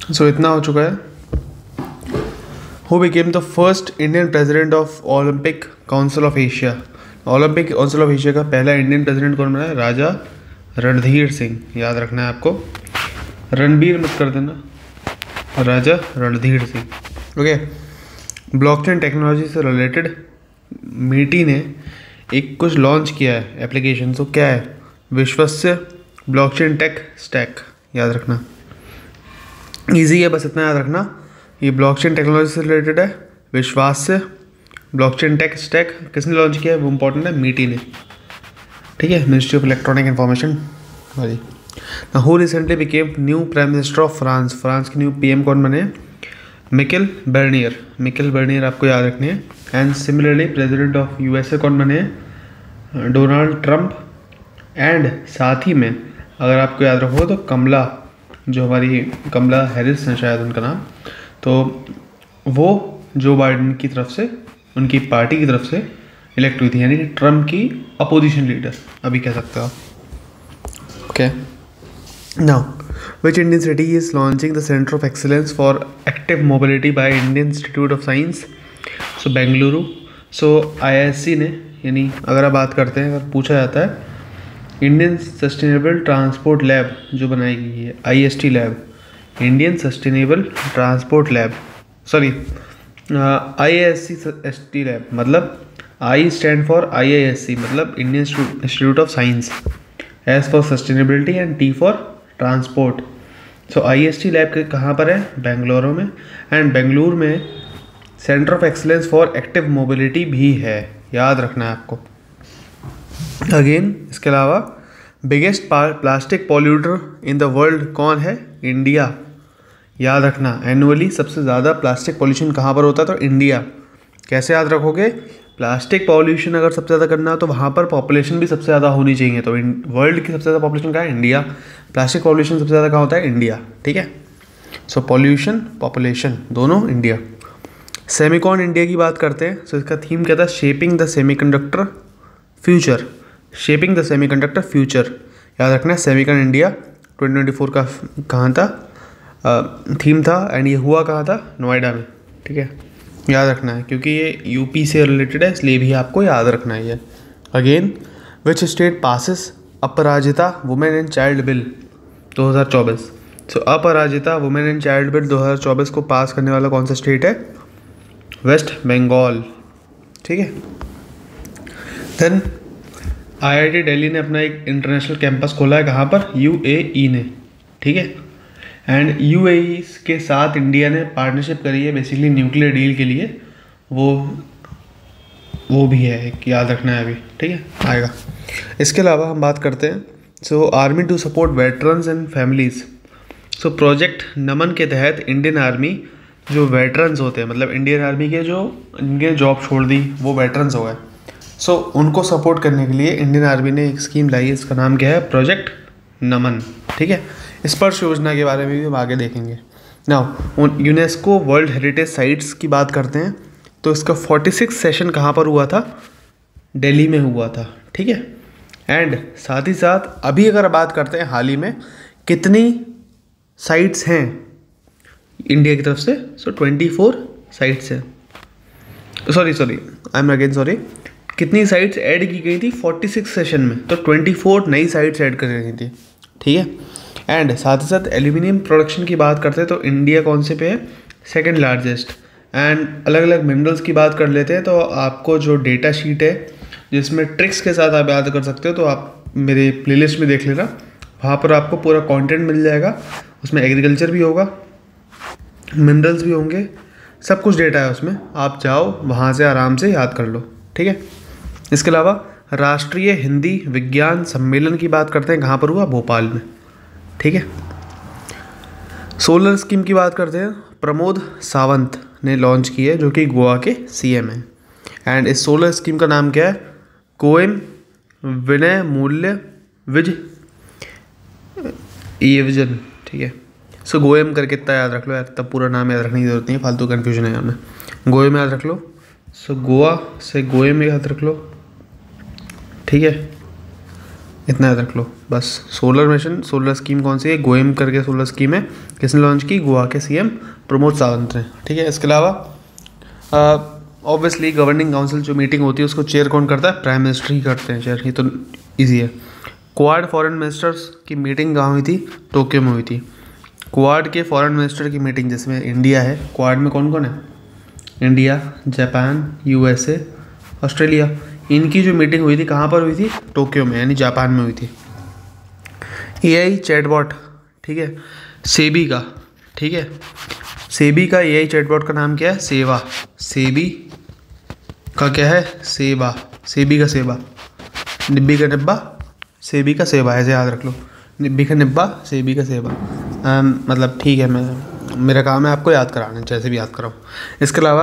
सो इतना हो चुका है। Who became the first Indian president of Olympic council of Asia. Olympic council of Asia का पहला इंडियन प्रेसिडेंट कौन बना है? राजा रणधीर सिंह, याद रखना है आपको, रणबीर मत कर देना, Raja Randhir Singh. Okay, blockchain technology से रिलेटेड मीटी ने एक कुछ लॉन्च किया है एप्लीकेशन, तो क्या है? विश्वस्य ब्लॉकचेन टेक स्टैक, याद रखना, इजी है, बस इतना याद रखना। ये ब्लॉकचेन टेक्नोलॉजी से रिलेटेड है। विश्वास्य ब्लॉकचेन टेक स्टैक किसने लॉन्च किया है? वो इंपॉर्टेंट है, मीटी ने, ठीक है, मिनिस्ट्री ऑफ इलेक्ट्रॉनिक इन्फॉर्मेशन वाली। Who recently became new prime minister of France. France के न्यू पीएम कौन बने? Mikel Bernier. मिकेल बर्नियर आपको याद रखनी है। And similarly president of USA कौन बने? Donald Trump. एंड साथ ही में अगर आपको याद रखो तो कमला, जो हमारी कमला हैरिस है शायद उनका नाम, तो वो जो बाइडेन की तरफ से, उनकी पार्टी की तरफ से इलेक्ट हुई थी, यानी कि ट्रंप की अपोजिशन लीडर अभी कह सकते हो आप। Okay, now which Indian city is launching the centre of excellence for active mobility by Indian institute of science? So Bengaluru. So IISc ने, यानी अगर आप बात करते हैं, अगर पूछा जाता है इंडियन सस्टेनेबल ट्रांसपोर्ट लैब जो बनाई गई है, IST lab, Indian sustainable transport lab, sorry IISc lab, मतलब आई स्टैंड फॉर आईआईएससी, मतलब Indian institute of science, S for sustainability and T for transport. So IST lab कहाँ पर है? बेंगलुरु में। एंड बेंगलुरु में centre of excellence for active mobility भी है, याद रखना है आपको। अगेन इसके अलावा biggest plastic polluter in the world कौन है? इंडिया, याद रखना। एनुअली सबसे ज़्यादा प्लास्टिक पॉल्यूशन कहाँ पर होता है? तो इंडिया। कैसे याद रखोगे? प्लास्टिक पॉल्यूशन अगर सबसे ज़्यादा करना है तो वहाँ पर पॉपुलेशन भी सबसे ज़्यादा होनी चाहिए, तो वर्ल्ड की सबसे ज़्यादा पॉपुलेशन कहाँ है? इंडिया। प्लास्टिक पॉल्यूशन सबसे ज़्यादा कहाँ होता है? इंडिया, ठीक है। सो पॉल्यूशन पॉपुलेशन दोनों इंडिया। सेमिकॉन इंडिया की बात करते हैं, सो इसका थीम क्या था? Shaping the semiconductor future, shaping the semiconductor future, याद रखना है। सेमिकॉन इंडिया 2024 का कहाँ था? थीम था, एंड ये हुआ कहाँ था? नोएडा में, ठीक है, याद रखना है, क्योंकि ये यूपी से रिलेटेड है, इसलिए भी आपको याद रखना है ये। Again which state passes Aparajita women and child bill 2024? So Aparajita women and child bill 2024 को पास करने वाला कौन सा स्टेट है? वेस्ट बंगाल, ठीक है। देन आईआईटी दिल्ली ने अपना एक इंटरनेशनल कैंपस खोला है, कहाँ पर? यूएई ने, ठीक है। एंड यूएई के साथ इंडिया ने पार्टनरशिप करी है बेसिकली न्यूक्लियर डील के लिए, वो भी है एक, याद रखना है अभी, ठीक है, आएगा। इसके अलावा हम बात करते हैं, so army to support veterans and families. So project Naman के तहत इंडियन आर्मी जो वेटरन्स होते हैं, मतलब इंडियन आर्मी के जो जिनके जॉब छोड़ दी वो वेटरन्स हो गए, सो उनको सपोर्ट करने के लिए इंडियन आर्मी ने एक स्कीम लाई है, इसका नाम क्या है? प्रोजेक्ट नमन, ठीक है। स्पर्श योजना के बारे में भी हम आगे देखेंगे। Now UNESCO world heritage sites की बात करते हैं, तो इसका 46 सेशन कहाँ पर हुआ था? दिल्ली में हुआ था, ठीक है। एंड साथ ही साथ अभी अगर बात करते हैं हाल ही में कितनी साइट्स हैं इंडिया की तरफ से, सो 24 साइट्स हैं, sorry I am again sorry, कितनी साइट्स ऐड की गई थी 46 सेशन में? तो 24 नई साइट्स ऐड कर गई थी, ठीक है। एंड साथ ही साथ एल्यूमिनियम प्रोडक्शन की बात करते हैं तो इंडिया कौन से पे है? Second largest. एंड अलग अलग मिनरल्स की बात कर लेते हैं, तो आपको जो डेटा शीट है जिसमें ट्रिक्स के साथ आप याद कर सकते हो, तो आप मेरे प्लेलिस्ट में देख लेना, वहाँ पर आपको पूरा कंटेंट मिल जाएगा। उसमें एग्रीकल्चर भी होगा, मिनरल्स भी होंगे, सब कुछ डेटा है उसमें, आप जाओ वहाँ से आराम से याद कर लो, ठीक है। इसके अलावा राष्ट्रीय हिंदी विज्ञान सम्मेलन की बात करते हैं, कहाँ पर हुआ? भोपाल में, ठीक है। सोलर स्कीम की बात करते हैं, प्रमोद सावंत ने लॉन्च की है, जो कि गोवा के सीएम हैं। एंड इस सोलर स्कीम का नाम क्या है? कोएम विनय मूल्य विज विजन, ठीक है। सो गोएम करके इतना याद रख लो यार, तब पूरा नाम याद रखने की जरूरत नहीं है, फालतू कन्फ्यूजन है हमें। गोएम याद रख लो, सो गोवा से गोएम याद रख लो, ठीक है। इतना याद रख लो बस। सोलर मिशन, सोलर स्कीम कौन सी है? गोएम करके सोलर स्कीम है। किसने लॉन्च की? गोवा के सीएम प्रमोद सावंत ने। ठीक है, इसके अलावा ऑब्वियसली गवर्निंग काउंसिल जो मीटिंग होती है उसको चेयर कौन करता है? प्राइम मिनिस्टर ही करते हैं चेयर। ये तो ईजी है। क्वाड फॉरेन मिनिस्टर्स की मीटिंग कहाँ हुई थी? टोक्यो में हुई थी। क्वाड के फॉरेन मिनिस्टर की मीटिंग, जिसमें इंडिया है, क्वाड में कौन कौन है? इंडिया, जापान, यूएसए, ऑस्ट्रेलिया, इनकी जो मीटिंग हुई थी कहाँ पर हुई थी? टोक्यो में, यानी जापान में हुई थी। एआई चैटबॉट, ठीक है, सेबी का, ठीक है, सेबी का एआई चैटबॉट का नाम क्या है? सेवा। सेबी का क्या है? सेवा। सेबी का सेवा, निब्बी का निब्बा, सेबी का सेवा, ऐसे याद रख लो। निब्बी का निब्बा, सेबी का सेवा। मतलब ठीक है, मेरा काम है आपको याद कराना, जैसे भी याद कराऊँ। इसके अलावा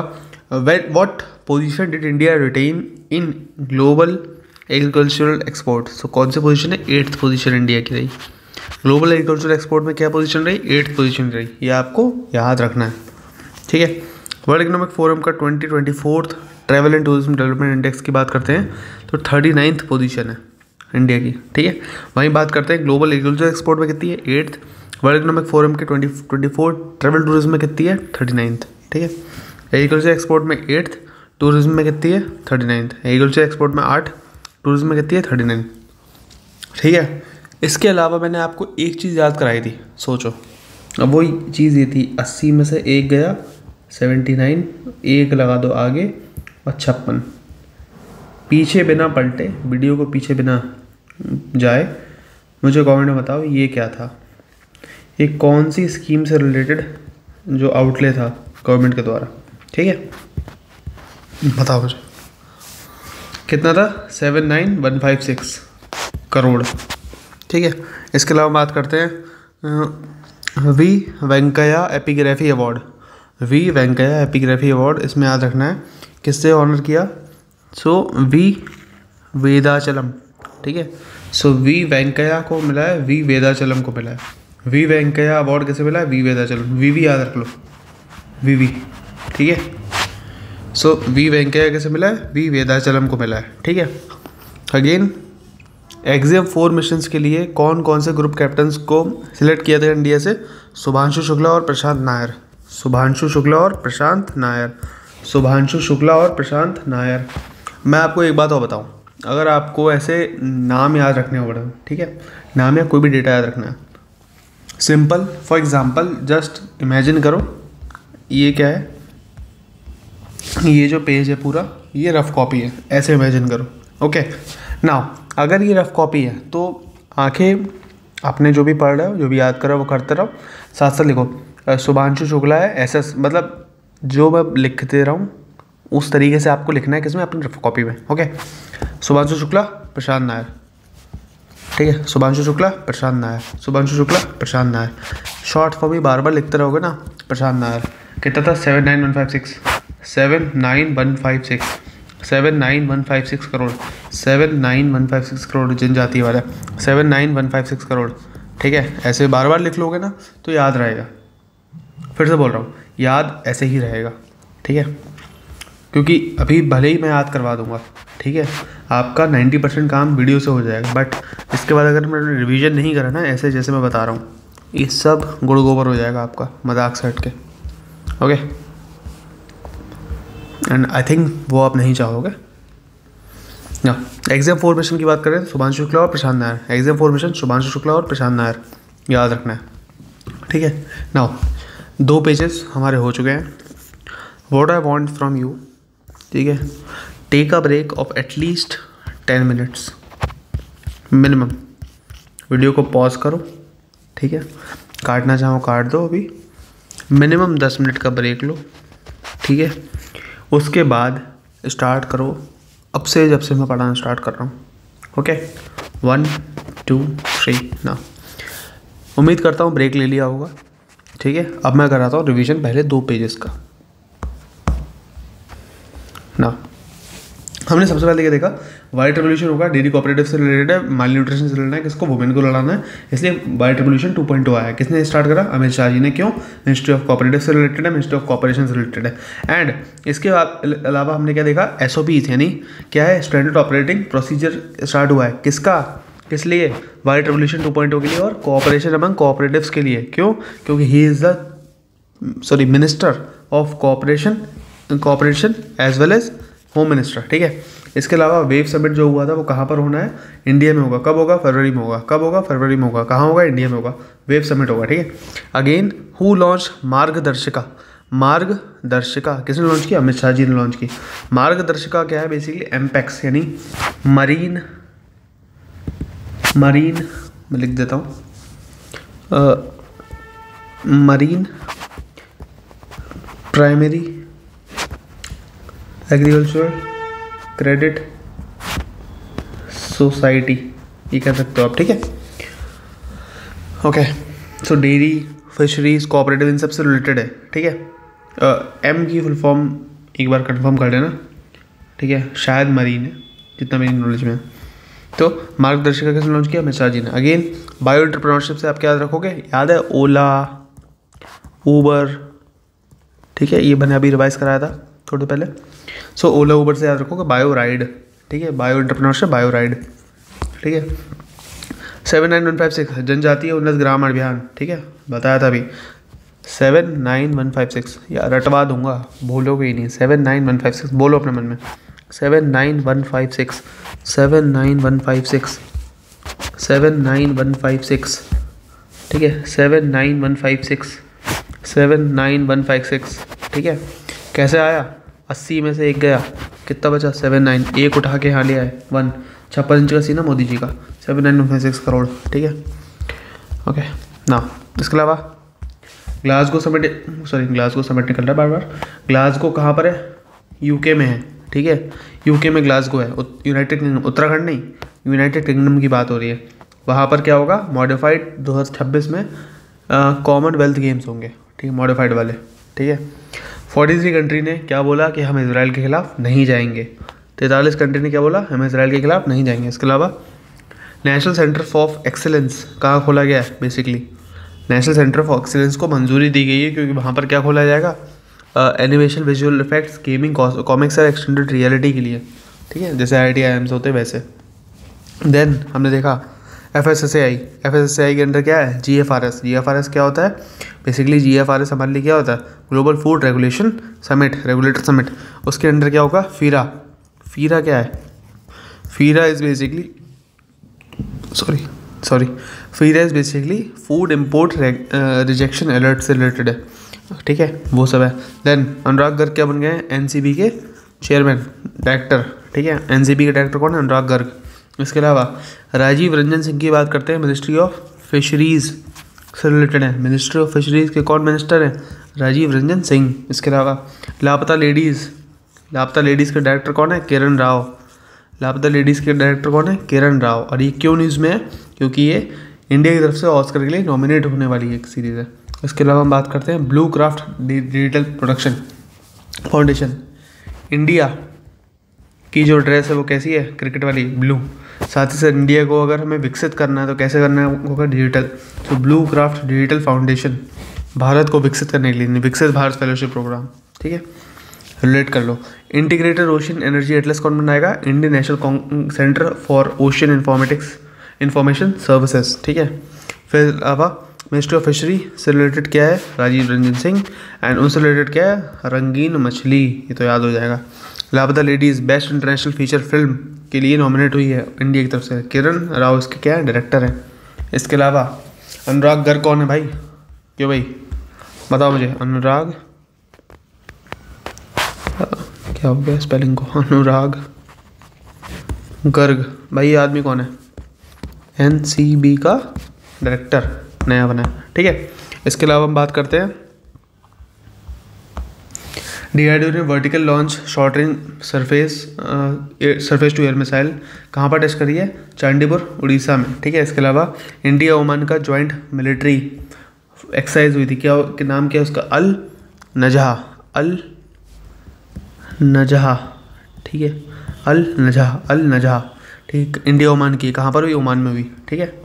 what position did India retain in global agricultural export? So कौन सी पोजीशन है? 8th पोजीशन इंडिया की रही। ग्लोबल एग्रीकल्चरल एक्सपोर्ट में क्या पोजीशन रही? 8th पोजीशन रही। ये आपको याद रखना है, ठीक है। वर्ल्ड इकोनॉमिक फोरम का 2024 travel and tourism development index की बात करते हैं तो 39th पोजीशन है इंडिया की, ठीक है। वहीं बात करते हैं ग्लोबल एग्रीकल्चर एक्सपोर्ट में कितनी है? 8th। वर्ल्ड इकोनॉमिक फोरम के 2024 ट्रैवल टूरिज्म में कितनी है? 39th, ठीक है। एग्रीकल्चर एक्सपोर्ट में 8th, टूरिज्म में कितनी है? 39th। एग्रीकल्चर एक्सपोर्ट में 8, टूरिज्म में कितनी है? 39, ठीक है। इसके अलावा मैंने आपको एक चीज़ याद कराई थी, सोचो। अब वही चीज़ ये थी, 80 में से एक गया 79, एक लगा दो आगे और 56। पीछे बिना पलटे, वीडियो को पीछे बिना जाए, मुझे कमेंट में बताओ ये क्या था? ये कौन सी स्कीम से रिलेटेड जो आउटले था गवर्नमेंट के द्वारा, ठीक है, बताओ मुझे। कितना था? 79156 करोड़, ठीक है। इसके अलावा बात करते हैं V Venkayya epigraphy award. V Venkayya epigraphy award, इसमें याद रखना है किससे ऑनर किया? सो वी वेदाचलम, ठीक है। सो वी वेंकैया को मिला है, वी वेदाचलम को मिला है। वी वेंकैया अवार्ड किसे मिला है? वी वेदाचलम। वी याद रख लो, वी, ठीक है। सो वी वेंकैया किसे मिला है? वी वेदाचलम को मिला है, ठीक है। अगेन एग्जाम 4 मिशंस के लिए कौन कौन से ग्रुप कैप्टन्स को सिलेक्ट किया था इंडिया से? शुभांशु शुक्ला और प्रशांत नायर। शुभांशु शुक्ला और प्रशांत नायर। शुभांशु शुक्ला और प्रशांत नायर। मैं आपको एक बात और बताऊं, अगर आपको ऐसे नाम याद रखने हो बड़े, ठीक है, नाम या कोई भी डेटा याद रखना है, simple. For example just imagine करो, ये क्या है? ये जो पेज है पूरा, ये रफ कॉपी है, ऐसे इमेजिन करो, ओके। नाउ अगर ये रफ कॉपी है तो आंखें आपने जो भी पढ़ रहे हो, जो भी याद करो वो करते रहो, साथ साथ लिखो शुभांशु शुक्ला है, ऐसा मतलब जो मैं लिखते रहा हूँ उस तरीके से आपको लिखना है, किसमें? अपनी रफ कॉपी में, ओके। शुभांशु शुक्ला, प्रशांत नायर, ठीक है। शुभांशु शुक्ला, प्रशांत नायर, शुभांशु शुक्ला, प्रशांत नायर। शॉर्ट फॉर्म ही बार बार लिखते रहोगे ना, प्रशांत नायर। कितना था? 79156, 79156, 79156 करोड़, 79156 करोड़ जनजाति वाला, 79156 करोड़, ठीक है। ऐसे बार बार लिख लोगे ना तो याद रहेगा। फिर से बोल रहा हूँ, याद ऐसे ही रहेगा, ठीक है, क्योंकि अभी भले ही मैं याद करवा दूंगा, ठीक है, आपका 90% काम वीडियो से हो जाएगा, बट इसके बाद अगर मैंने रिवीजन नहीं करा ना, ऐसे जैसे मैं बता रहा हूँ, ये सब गुड़ गोबर हो जाएगा आपका, मजाक से हट के, ओके। एंड आई थिंक वो आप नहीं चाहोगे ना। एग्जाम 4 मिशन की बात करें, शुभांशु शुक्ला और प्रशांत नायर। एग्जाम 4 मिशन शुभांशु शुक्ला और प्रशांत नायर, याद रखना है, ठीक है। नाउ 2 पेजेस हमारे हो चुके हैं। What I want from you, ठीक है, take a break of at least 10 minutes minimum. Video को पॉज करो, ठीक है, काटना चाहो काट दो, अभी मिनिमम 10 मिनट का ब्रेक लो, ठीक है। उसके बाद स्टार्ट करो, अब से जब से मैं पढ़ाना स्टार्ट कर रहा हूँ, ओके। 1 2 3 ना। उम्मीद करता हूँ ब्रेक ले लिया होगा, ठीक है। अब मैं कराता हूँ रिवीजन पहले 2 पेजेस का ना। हमने सबसे पहले क्या देखा? वाइट रेवोल्यूशन होगा, डेयरी कोऑपरेटिव से रिलेटेड है, माल न्यूट्रिशन से लड़ना है, किसको? वुमेन को लड़ाना है, इसलिए वाइट रेवोल्यूशन 2.0 आया। किसने स्टार्ट करा? अमित शाह जी ने। क्यों? मिनिस्ट्री ऑफ कोऑपरेटिव से रिलेटेड है, मिनिस्ट्री ऑफ कोऑपरेशन से रिलेटेड है। एंड इसके अलावा हमने क्या देखा? SOPs यानी क्या है? स्टैंडर्ड ऑपरेटिंग प्रोसीजर स्टार्ट हुआ है, किसका? किस लिए? वाइट रेवोल्यूशन 2.0 के लिए और कोऑपरेशन अमंग कोऑपरेटिव्स के लिए। क्यों? क्योंकि he is the minister of cooperation as well as home minister. ठीक है। इसके अलावा वेव समिट जो हुआ था वो कहाँ पर होना है? इंडिया में होगा। कब होगा? फरवरी में होगा। कब होगा? फरवरी में होगा। कहाँ होगा? इंडिया में होगा। वेव समिट होगा। ठीक है। अगेन हु लॉन्च मार्गदर्शिका? मार्गदर्शिका किसने लॉन्च किया? अमित शाह जी ने लॉन्च की। मार्गदर्शिका क्या है? बेसिकली एमपेक्स यानी मरीन मैं लिख देता हूँ, marine primary agriculture credit society, ये कह सकते हो आप। ठीक है। ओके। सो डेयरी, फिशरीज, कोऑपरेटिव इन सबसे रिलेटेड है। ठीक है। एम की फुल फॉर्म एक बार कंफर्म कर लेना। ठीक है। शायद मरीन है जितना मेरी नॉलेज में है। तो मार्गदर्शिका किसने लॉन्च किया? अमित शाह जी ने। अगेन बायो एंटरप्रेन्योरशिप से आप क्या याद रखोगे? याद है ओला, ऊबर। ठीक है। ये मैंने अभी रिवाइज कराया था थोड़े पहले। सो ओला ऊबर से याद रखोगे बायो राइड। ठीक है। Bio entrepreneurship, bio ride. ठीक है। 79156 जनजातीय उन्नत ग्राम अभियान। ठीक है। बताया था अभी 79156, या रटवा दूंगा, भूलोगे ही नहीं। 79156 बोलो अपने मन में। 79156 79156 79156। ठीक है। 79156 79156। ठीक है। कैसे आया? 80 में से एक गया, कितना बचा? 79। एक उठा के यहाँ ले आए 1। 56 इंच का सीना मोदी जी का, 79156 करोड़। ठीक है। ओके ना। इसके अलावा ग्लासगो समिट निकल रहा है बार बार। ग्लासगो कहाँ पर है? यूके में है। ठीक है। यूके में ग्लासगो है। यूनाइटेड किंगडम, उत्तराखंड नहीं, यूनाइटेड किंगडम की बात हो रही है। वहाँ पर क्या होगा? मॉडिफाइड 2026 में कॉमनवेल्थ गेम्स होंगे। ठीक है। मॉडिफाइड वाले। ठीक है। 43 कंट्री ने क्या बोला कि हम इजराइल के खिलाफ नहीं जाएंगे। 43 कंट्री ने क्या बोला? हम इजराइल के खिलाफ नहीं जाएंगे। इसके अलावा नेशनल सेंटर फॉर एक्सीलेंस कहाँ खोला गया है? Basically national centre for excellence को मंजूरी दी गई है क्योंकि वहाँ पर क्या खोला जाएगा? Animation, visual effects, gaming, comics और एक्सटेंडेड रियलिटी के लिए। ठीक है। जैसे IITIIMs होते वैसे। देन हमने देखा FSSAI के अंदर क्या है? GFRS क्या होता है? बेसिकली GFRS हमारे लिए क्या होता है? Global food regulation summit, regulator summit. उसके अंदर क्या होगा? फीरा क्या है? FERA is basically FERA is basically food import rejection alert से रिलेटेड है। ठीक है। वो सब है। देन अनुराग गर्ग क्या बन गए हैं? NCB के चेयरमैन, डायरेक्टर। ठीक है। NCB के डायरेक्टर कौन है? अनुराग गर्ग। इसके अलावा राजीव रंजन सिंह की बात करते हैं, मिनिस्ट्री ऑफ फिशरीज़ से रिलेटेड है। मिनिस्ट्री ऑफ फिशरीज़ के कौन मिनिस्टर हैं? राजीव रंजन सिंह। इसके अलावा लापता लेडीज़ के डायरेक्टर कौन है? किरण राव। लापता लेडीज़ के डायरेक्टर कौन है? किरण राव। और ये क्यों न्यूज़ में है? क्योंकि ये इंडिया की तरफ से ऑस्कर के लिए नॉमिनेट होने वाली एक सीरीज़ है। इसके अलावा हम बात करते हैं blue craft digital production foundation. India की जो ड्रेस है वो कैसी है? क्रिकेट वाली, ब्लू। साथ ही साथ इंडिया को अगर हमें विकसित करना है तो कैसे करना होगा? डिजिटल। तो blue craft digital foundation Bharat को विकसित करने के लिए, विकसित भारत फेलोशिप प्रोग्राम। ठीक है। रिलेट कर लो। इंटीग्रेटेड ओशन एनर्जी एटलस कौन बनाएगा? Indian national centre for ocean information services. ठीक है। फिर अलावा मिनिस्ट्री ऑफ फिशरी से रिलेटेड क्या है? राजीव रंजन सिंह। एंड उनसे रिलेटेड क्या है? रंगीन मछली, ये तो याद हो जाएगा। लापता ladies best international feature film के लिए नॉमिनेट हुई है इंडिया की तरफ से। किरण राव इसके क्या है? डायरेक्टर है। इसके अलावा अनुराग गर्ग कौन है भाई? क्यों भाई बताओ मुझे। अनुराग क्या हो गया स्पेलिंग को? अनुराग गर्ग भाई, ये आदमी कौन है? NCB का डायरेक्टर नया बना है। ठीक है। इसके अलावा हम बात करते हैं DRDO ने vertical launch short range surface to air missile कहाँ पर टेस्ट करी है? चांडीपुर, उड़ीसा में। ठीक है। इसके अलावा इंडिया ओमान का जॉइंट मिलिट्री एक्सरसाइज हुई थी, क्या नाम क्या है उसका? अल नजहा। ठीक है। अल नजहा। ठीक। इंडिया ओमान की कहाँ पर हुई? ओमान में हुई। ठीक है।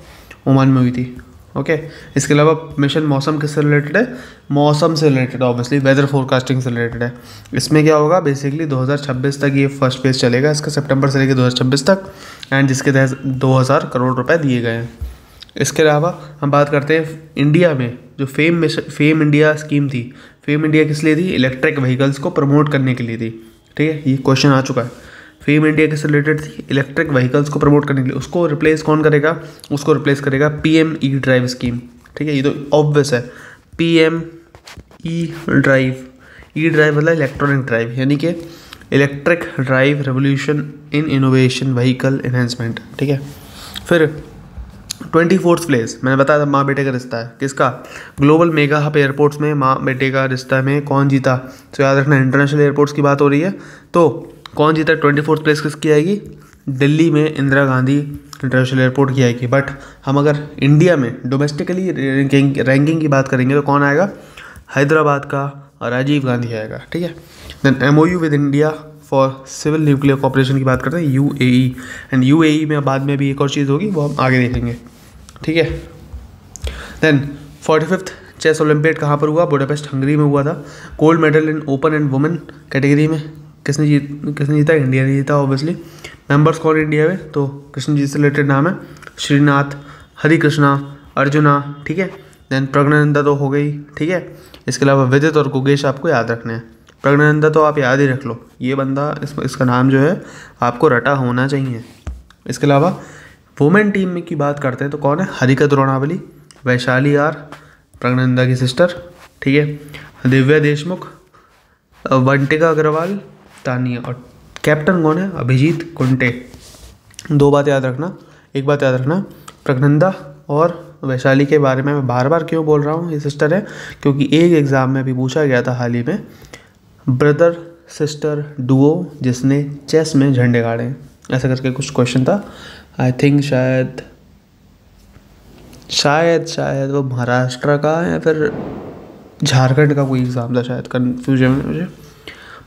ओमान में हुई थी। ओके। इसके अलावा मिशन मौसम किससे रिलेटेड है? मौसम से रिलेटेड, ऑब्वियसली वेदर फोरकास्टिंग से रिलेटेड है। इसमें क्या होगा बेसिकली 2026 तक ये फर्स्ट फेज चलेगा इसका, सितंबर से लेकर 2026 तक, एंड जिसके तहत 2000 करोड़ रुपए दिए गए हैं। इसके अलावा हम बात करते हैं इंडिया में जो फेम इंडिया स्कीम थी। फेम इंडिया किस लिए थी? इलेक्ट्रिक व्हीकल्स को प्रमोट करने के लिए थी, ठीक है, ये क्वेश्चन आ चुका है। फेम इंडिया किससे रिलेटेड थी? इलेक्ट्रिक व्हीकल्स को प्रमोट करने के लिए। उसको रिप्लेस कौन करेगा? उसको रिप्लेस करेगा PM ई ड्राइव स्कीम, ठीक है, ये तो ऑब्वियस है। PM ई ड्राइव मतलब इलेक्ट्रॉनिक ड्राइव, यानी कि electric drive revolution in innovation vehicle enhancement, ठीक है। फिर 24th प्लेस मैंने बताया था माँ बेटे का रिश्ता है, किसका? ग्लोबल मेगा हब एयरपोर्ट्स में माँ बेटे का रिश्ता में कौन जीता? तो याद रखना इंटरनेशनल एयरपोर्ट्स की बात हो रही है, तो कौन जीता? 24th प्लेस किसकी आएगी? दिल्ली में इंदिरा गांधी इंटरनेशनल एयरपोर्ट की आएगी। बट हम अगर इंडिया में डोमेस्टिकली रैंकिंग की बात करेंगे तो कौन आएगा? हैदराबाद का राजीव गांधी आएगा, ठीक है। Then MOU with India for civil nuclear cooperation की बात करते हैं, UAE, एंड UAE में बाद में भी एक और चीज़ होगी, वो हम आगे देखेंगे, ठीक है। देन 45th चेस ओलंपियाड कहाँ पर हुआ? बुडापेस्ट हंगरी में हुआ था। Gold medal in open and women category में किसने जीता? इंडिया ने जीता ऑब्वियसली। मेंबर्स कौन इंडिया में? तो कृष्ण जी से रिलेटेड नाम है, श्रीनाथ, हरिकृष्णा, अर्जुना, ठीक है। देन प्रज्ञानंदा तो हो गई, ठीक है। इसके अलावा विदित और गुगेश आपको याद रखने हैं। प्रज्ञानंदा तो आप याद ही रख लो, ये बंदा इसका नाम जो है आपको रटा होना चाहिए। इसके अलावा वुमेन टीम में की बात करते हैं तो कौन है? हरिका द्रोणावली, वैशाली आर, प्रज्ञानंदा की सिस्टर, ठीक है, दिव्या देशमुख, वंटिका अग्रवाल, तानिया, और कैप्टन कौन है? अभिजीत कुंटे। दो बात याद रखना, एक बात याद रखना, प्रज्ञानंदा और वैशाली के बारे में मैं बार बार क्यों बोल रहा हूँ ये सिस्टर है, क्योंकि एक एग्ज़ाम में भी पूछा गया था हाल ही में, ब्रदर सिस्टर डुओ जिसने चेस में झंडे गाड़े हैं, ऐसा करके कुछ क्वेश्चन था। आई थिंक शायद वो महाराष्ट्र का या फिर झारखंड का कोई एग्ज़ाम था, शायद कन्फ्यूजन है मुझे,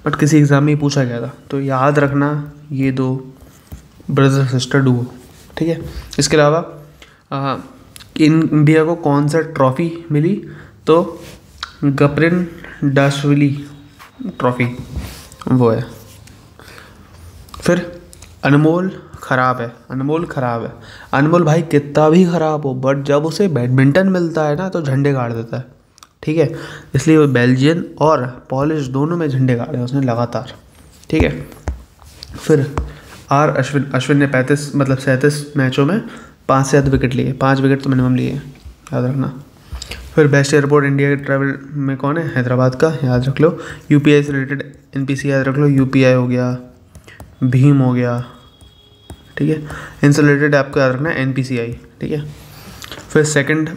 बट किसी एग्ज़ाम में ही पूछा गया था। तो याद रखना ये दो, ब्रदर सिस्टर डुओ, ठीक है। इसके अलावा इंडिया को कौन सा ट्रॉफ़ी मिली? तो गपरिन डाशविली ट्रॉफ़ी वो है। फिर अनमोल खराब है, अनमोल भाई कितना भी ख़राब हो, बट जब उसे बैडमिंटन मिलता है ना तो झंडे गाड़ देता है, ठीक है। इसलिए वो बेल्जियन और पॉलिश दोनों में झंडे गाड़े उसने लगातार, ठीक है। फिर अश्विन ने 37 मैचों में 5 से ज़्यादा विकेट लिए, 5 विकेट तो मिनिमम लिए, याद रखना। फिर बेस्ट एयरपोर्ट इंडिया के ट्रैवल में कौन है? हैदराबाद का, याद रख लो। UPI से रिलेटेड NPC याद रख लो, UPI हो गया, भीम हो गया, ठीक है। इनसे रिलेटेड आपको याद रखना है NPCI, ठीक है। फिर second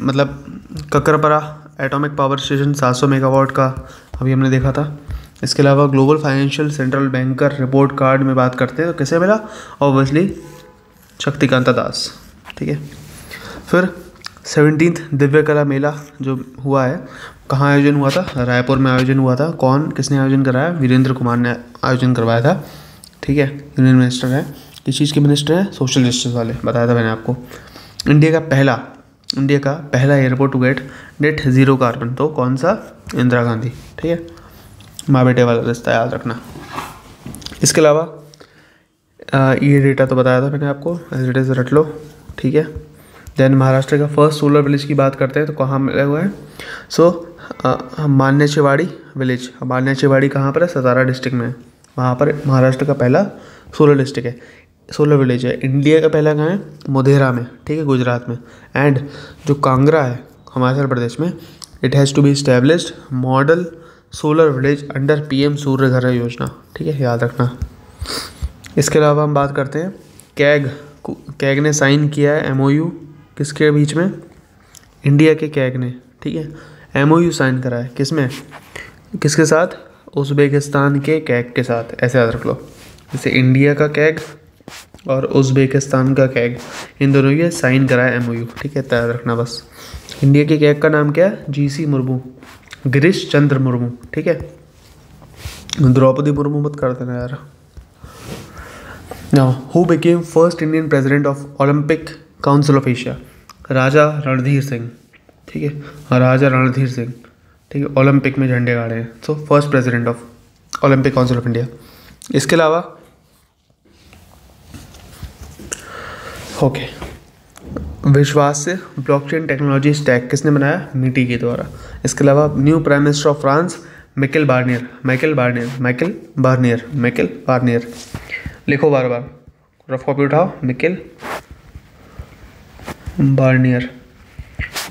Kakrapar atomic power station 700 megawatt का अभी हमने देखा था। इसके अलावा global financial central banker report card में बात करते हैं तो किसे मिला? ऑब्वियसली शक्तिकांता दास, ठीक है। फिर 17th दिव्य कला मेला जो हुआ है, कहाँ आयोजन हुआ था? रायपुर में आयोजन हुआ था। किसने आयोजन कराया? वीरेंद्र कुमार ने आयोजन करवाया था, ठीक है। यूनियन मिनिस्टर है, किस चीज़ के मिनिस्टर हैं? सोशल जस्टिस वाले, बताया था मैंने आपको। इंडिया का पहला airport to get net zero carbon, तो कौन सा? इंदिरा गांधी, ठीक है। माँ बेटे वाला रिश्ता याद रखना। इसके अलावा ये डेटा तो बताया था मैंने आपको, एज इट इज़ रट लो, ठीक है। देन महाराष्ट्र का फर्स्ट सोलर विलेज की बात करते हैं तो कहाँ मिला हुआ है? मान्याचेवाड़ी विलेज, मान्याचेवाड़ी कहाँ पर है? सतारा डिस्ट्रिक्ट में, वहाँ पर महाराष्ट्र का पहला सोलर विलेज है। इंडिया का पहला कहाँ है? मोढेरा में, ठीक है, गुजरात में। एंड जो कांगड़ा है हिमाचल प्रदेश में, it has to be established model solar village under PM Surya Ghar Yojana, ठीक है, याद रखना। इसके अलावा हम बात करते हैं कैग ने साइन किया है MOU किसके बीच में? इंडिया के कैग ने, ठीक है, MOU साइन करा है किसके साथ? उज़्बेकिस्तान के कैग के साथ, ऐसे याद रख लो। जैसे इंडिया का कैग और उज़्बेकिस्तान का कैग, इन दोनों की साइन करा है MOU, ठीक है, याद रखना बस। इंडिया के कैग का नाम क्या है? GC मुर्मू, गिरीश चंद्र मुर्मू, ठीक है। द्रौपदी मुर्मू मत कर देना यार। Now who became first Indian president of Olympic council of Asia? Raja Randhir Singh, ठीक है। राजा रणधीर सिंह, ठीक है, ओलंपिक में झंडे गाड़े हैं। So first president of Olympic council of India. इसके अलावा ओके, विश्वास से ब्लॉकचेन टेक्नोलॉजी स्टैक किसने बनाया? मीटी के द्वारा। इसके अलावा new prime minister of France Michael Barnier. लिखो बार बार, रफ कॉपी उठाओ, माइकल बार्नियर।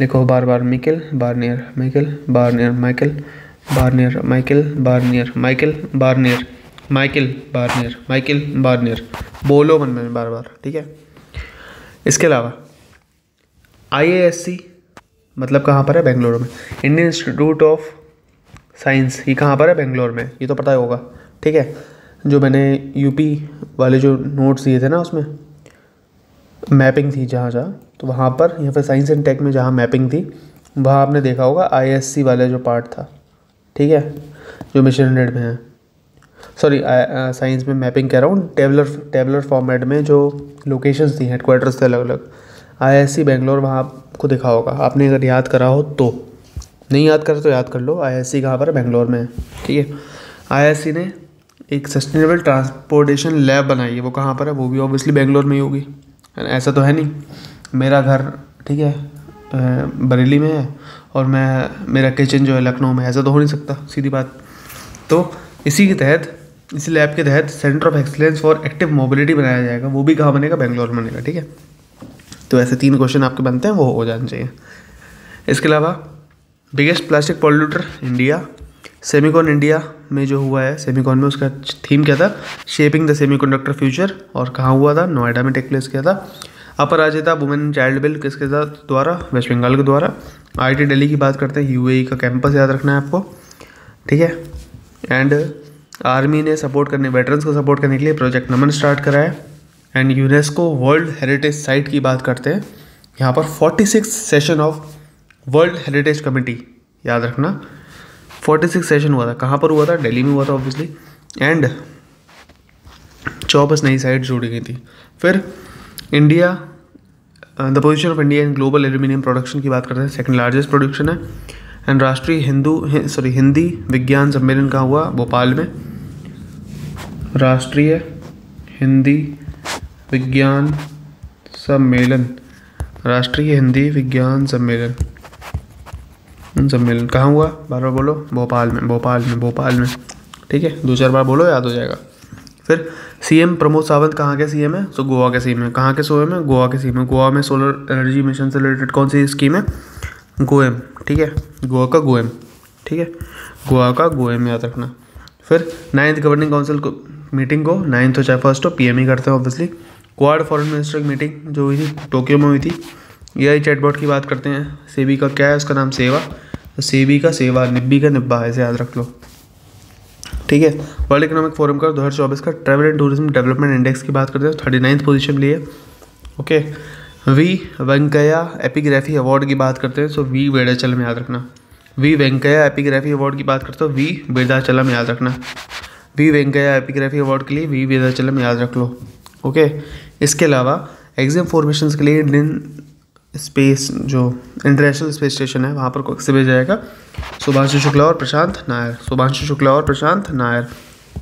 लिखो बार बार, माइकल बार्नियर। बोलो मन में बार बार, ठीक है। इसके अलावा IISc मतलब कहाँ पर है? बेंगलुरु में। इंडियन इंस्टीट्यूट ऑफ साइंस, ये कहाँ पर है? बेंगलोर में। ये तो पता ही होगा, ठीक है। जो मैंने यूपी वाले जो नोट्स दिए थे ना, उसमें मैपिंग थी जहाँ तो वहाँ पर, या फिर साइंस एंड टेक में जहाँ मैपिंग थी, वहाँ आपने देखा होगा IISc वाला जो पार्ट था, ठीक है, जो मिशन 100 में है। सॉरी, साइंस में मैपिंग कह रहा हूँ, टेबलर फॉर्मेट में जो लोकेशंस थी, हेडक्वार्टर्स थे अलग अलग, IISc बेंगलोर, वहाँ आपको देखा होगा। आपने अगर याद करा हो तो, नहीं याद करा तो याद कर लो। IISc कहाँ पर है? बेंगलोर में है, ठीक है। IISc ने एक सस्टेनेबल ट्रांसपोर्टेशन लैब बनाई है, वो कहाँ पर है? वो भी ऑब्वियसली बेंगलोर में ही होगी। ऐसा तो है नहीं मेरा घर, ठीक है, बरेली में है और मेरा किचन जो है लखनऊ में, ऐसा तो हो नहीं सकता, सीधी बात। तो इसी के तहत, इसी लैब के तहत centre of excellence for active mobility बनाया जाएगा। वो भी कहाँ बनेगा? बेंगलोर में बनेगा, ठीक है। तो ऐसे 3 क्वेश्चन आपके बनते हैं, वो हो जाने चाहिए। इसके अलावा biggest plastic polluter India, Semicon India में जो हुआ है, सेमिकॉन में उसका थीम क्या था? Shaping the semiconductor future. और कहाँ हुआ था? नोएडा में टेक प्लेस किया था। अपराजिता वुमेन एंड चाइल्ड बिल किसके द्वारा? वेस्ट बंगाल के द्वारा। IIT दिल्ली की बात करते हैं, UAE का कैंपस याद रखना है आपको, ठीक है। एंड आर्मी ने सपोर्ट करने, वेटरन्स को सपोर्ट करने के लिए प्रोजेक्ट नमन स्टार्ट करा है। And UNESCO world heritage site की बात करते हैं, यहाँ पर 46 session of world heritage committee, याद रखना 46 सेशन हुआ था। कहाँ पर हुआ था? दिल्ली में हुआ था ऑब्वियसली। एंड 24 नई साइट जोड़ी गई थी। फिर India, the position of India in global aluminium production की बात करते हैं, सेकंड लार्जेस्ट प्रोडक्शन है। एंड राष्ट्रीय हिंदी विज्ञान सम्मेलन कहाँ हुआ? भोपाल में। राष्ट्रीय हिंदी विज्ञान सम्मेलन, राष्ट्रीय हिंदी विज्ञान सम्मेलन कहाँ हुआ? बार बार बोलो, भोपाल में, ठीक है। 2-4 बार बोलो, याद हो जाएगा। फिर CM प्रमोद सावंत कहाँ के CM है? तो गोवा के CM है। कहाँ के CM है? गोवा के CM है। गोवा में सोलर एनर्जी मिशन से रिलेटेड कौन सी स्कीम है? गोएम, ठीक है, गोवा का गोएम, ठीक है, गोवा का गोएम याद रखना। फिर 9th गवर्निंग काउंसिल को मीटिंग को 9th हो चाहे 1st हो, PM ही करते हैं ऑब्वियसली। क्वाड फॉरेन मिनिस्टर की मीटिंग जो हुई थी टोक्यो में हुई थी। AI चैटबॉट की बात करते हैं, सेबी का क्या है? उसका नाम सेवा, तो सेबी का सेवा, निब्बी का निब्बा, ऐसे याद रख लो, ठीक है। वर्ल्ड इकोनॉमिक फोरम का 2024 का travel and tourism development index की बात करते हैं, 39th पोजीशन लिए, okay. V Venkayya epigraphy award की बात करते हैं, सो वी वेदाचलम याद रखना। वी वेंकैया एपिग्राफी अवार्ड की बात करते हो, वी वेदाचलम याद रखना। वी वेंकैया एपिग्राफी अवार्ड के लिए वी वेदाचलम याद रख लो, ओके। इसके अलावा एग्जाम फॉर्मेशन के लिए इंडियन स्पेस, जो इंटरनेशनल स्पेस स्टेशन है, वहाँ पर किसे भेजा जाएगा? शुभांशु शुक्ला और प्रशांत नायर, शुभांशु शुक्ला और प्रशांत नायर,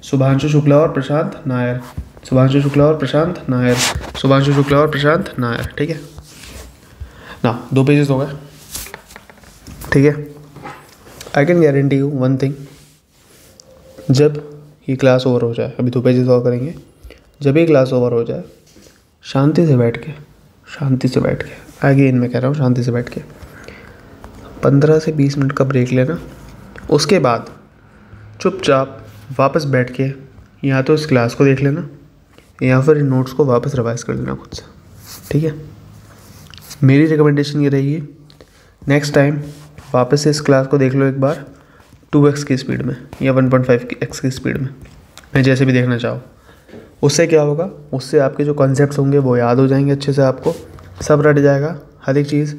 शुभांशु शुक्ला और प्रशांत नायर, शुभांशु शुक्ला और प्रशांत नायर, शुभांशु शुक्ला और प्रशांत नायर, ठीक है ना। 2 पेजेस हो गए, ठीक है। I can guarantee you one thing, जब ये क्लास ओवर हो जाए, अभी 2 पेजेस और करेंगे, जब ये क्लास ओवर हो जाए, शांति से बैठ के अगेन मैं कह रहा हूँ, शांति से बैठ के 15 से 20 मिनट का ब्रेक लेना। उसके बाद चुपचाप वापस बैठ के या तो इस क्लास को देख लेना या फिर इन नोट्स को वापस रिवाइज कर लेना खुद से, ठीक है। मेरी रिकमेंडेशन ये रहेगी, नेक्स्ट टाइम वापस से इस क्लास को देख लो एक बार 2x की स्पीड में या 1.5x की स्पीड में, मैं जैसे भी देखना चाहो। उससे क्या होगा? उससे आपके जो कॉन्सेप्ट्स होंगे वो याद हो जाएंगे अच्छे से, आपको सब रट जाएगा, हर एक चीज़।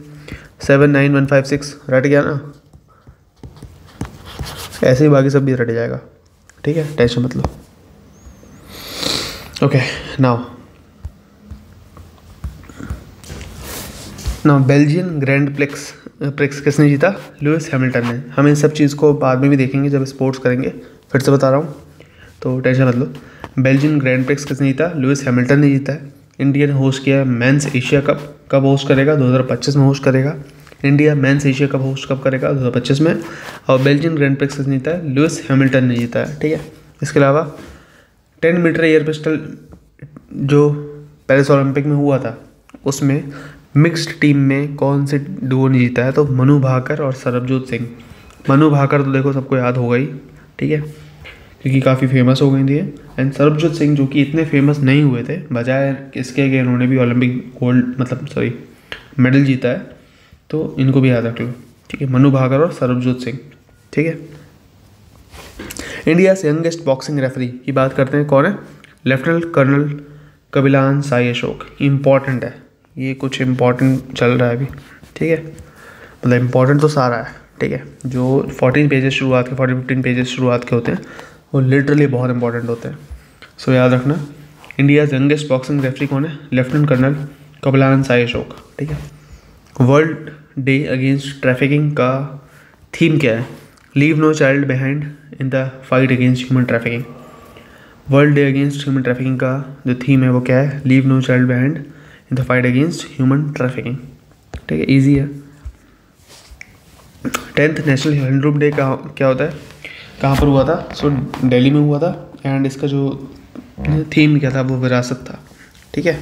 7, 9, 1, 5, 6 रट गया ना, ऐसे ही बाकी सब भी रट जाएगा, ठीक है, टेंशन मत लो। Okay, now Belgian grand prix prix किसने जीता? लुइस हैमिल्टन ने। हम इन सब चीज़ को बाद में भी देखेंगे जब स्पोर्ट्स करेंगे, फिर से बता रहा हूँ, तो टेंशन मत लो। बेल्जियन ग्रैंड प्रिक्स किसने जीता? लुइस हैमिल्टन ने जीता है। इंडिया ने होस्ट किया मेंस एशिया कप, कब होस्ट करेगा? 2025 में होस्ट करेगा। India men's Asia cup host कब करेगा? 2025 में। और बेल्जियन ग्रैंड प्रिक्स किसने जीता है? लुइस हैमिल्टन ने जीता है, ठीक है। इसके अलावा 10 मीटर एयर पिस्टल जो पेरिस ओलंपिक में हुआ था, उसमें मिक्स्ड टीम में कौन से डुओ ने जीता है? तो मनु भाकर और सरबजोत सिंह। मनु भाकर तो देखो सबको याद होगा ही, ठीक है, क्योंकि काफ़ी फेमस हो गई थी। एंड सरबजोत सिंह जो कि इतने फेमस नहीं हुए थे, बजाय इसके कि इन्होंने भी ओलंपिक गोल्ड मेडल जीता है, तो इनको भी याद रख लो, ठीक है। मनु भाकर और सरबजोत सिंह, ठीक है। इंडिया से यंगेस्ट बॉक्सिंग रेफरी की बात करते हैं, कौन है? Lieutenant colonel Kabilan Sai Ashok. Important है ये, कुछ इम्पॉर्टेंट चल रहा है अभी, ठीक है, मतलब इम्पॉर्टेंट तो सारा है, ठीक है। जो 14 पेजेस शुरुआत के 14-15 पेजेस शुरुआत के होते हैं वो लिटरली बहुत इंपॉर्टेंट होते हैं। सो याद रखना, इंडिया यंगेस्ट बॉक्सिंग रेफरी कौन है? लेफ्टिनेंट कर्नल कबिलान साई अशोक, ठीक है। वर्ल्ड डे अगेंस्ट ट्रैफिकिंग का थीम क्या है? Leave no child behind in the fight against human trafficking. World day against human trafficking का जो थीम है वो क्या है? Leave no child behind in the fight against human trafficking, ठीक है, ईजी है। 10th नेशनल हैंडलूम डे का क्या होता है? कहाँ पर हुआ था? सो दिल्ली में हुआ था। एंड इसका जो थीम क्या था वो विरासत था, ठीक है।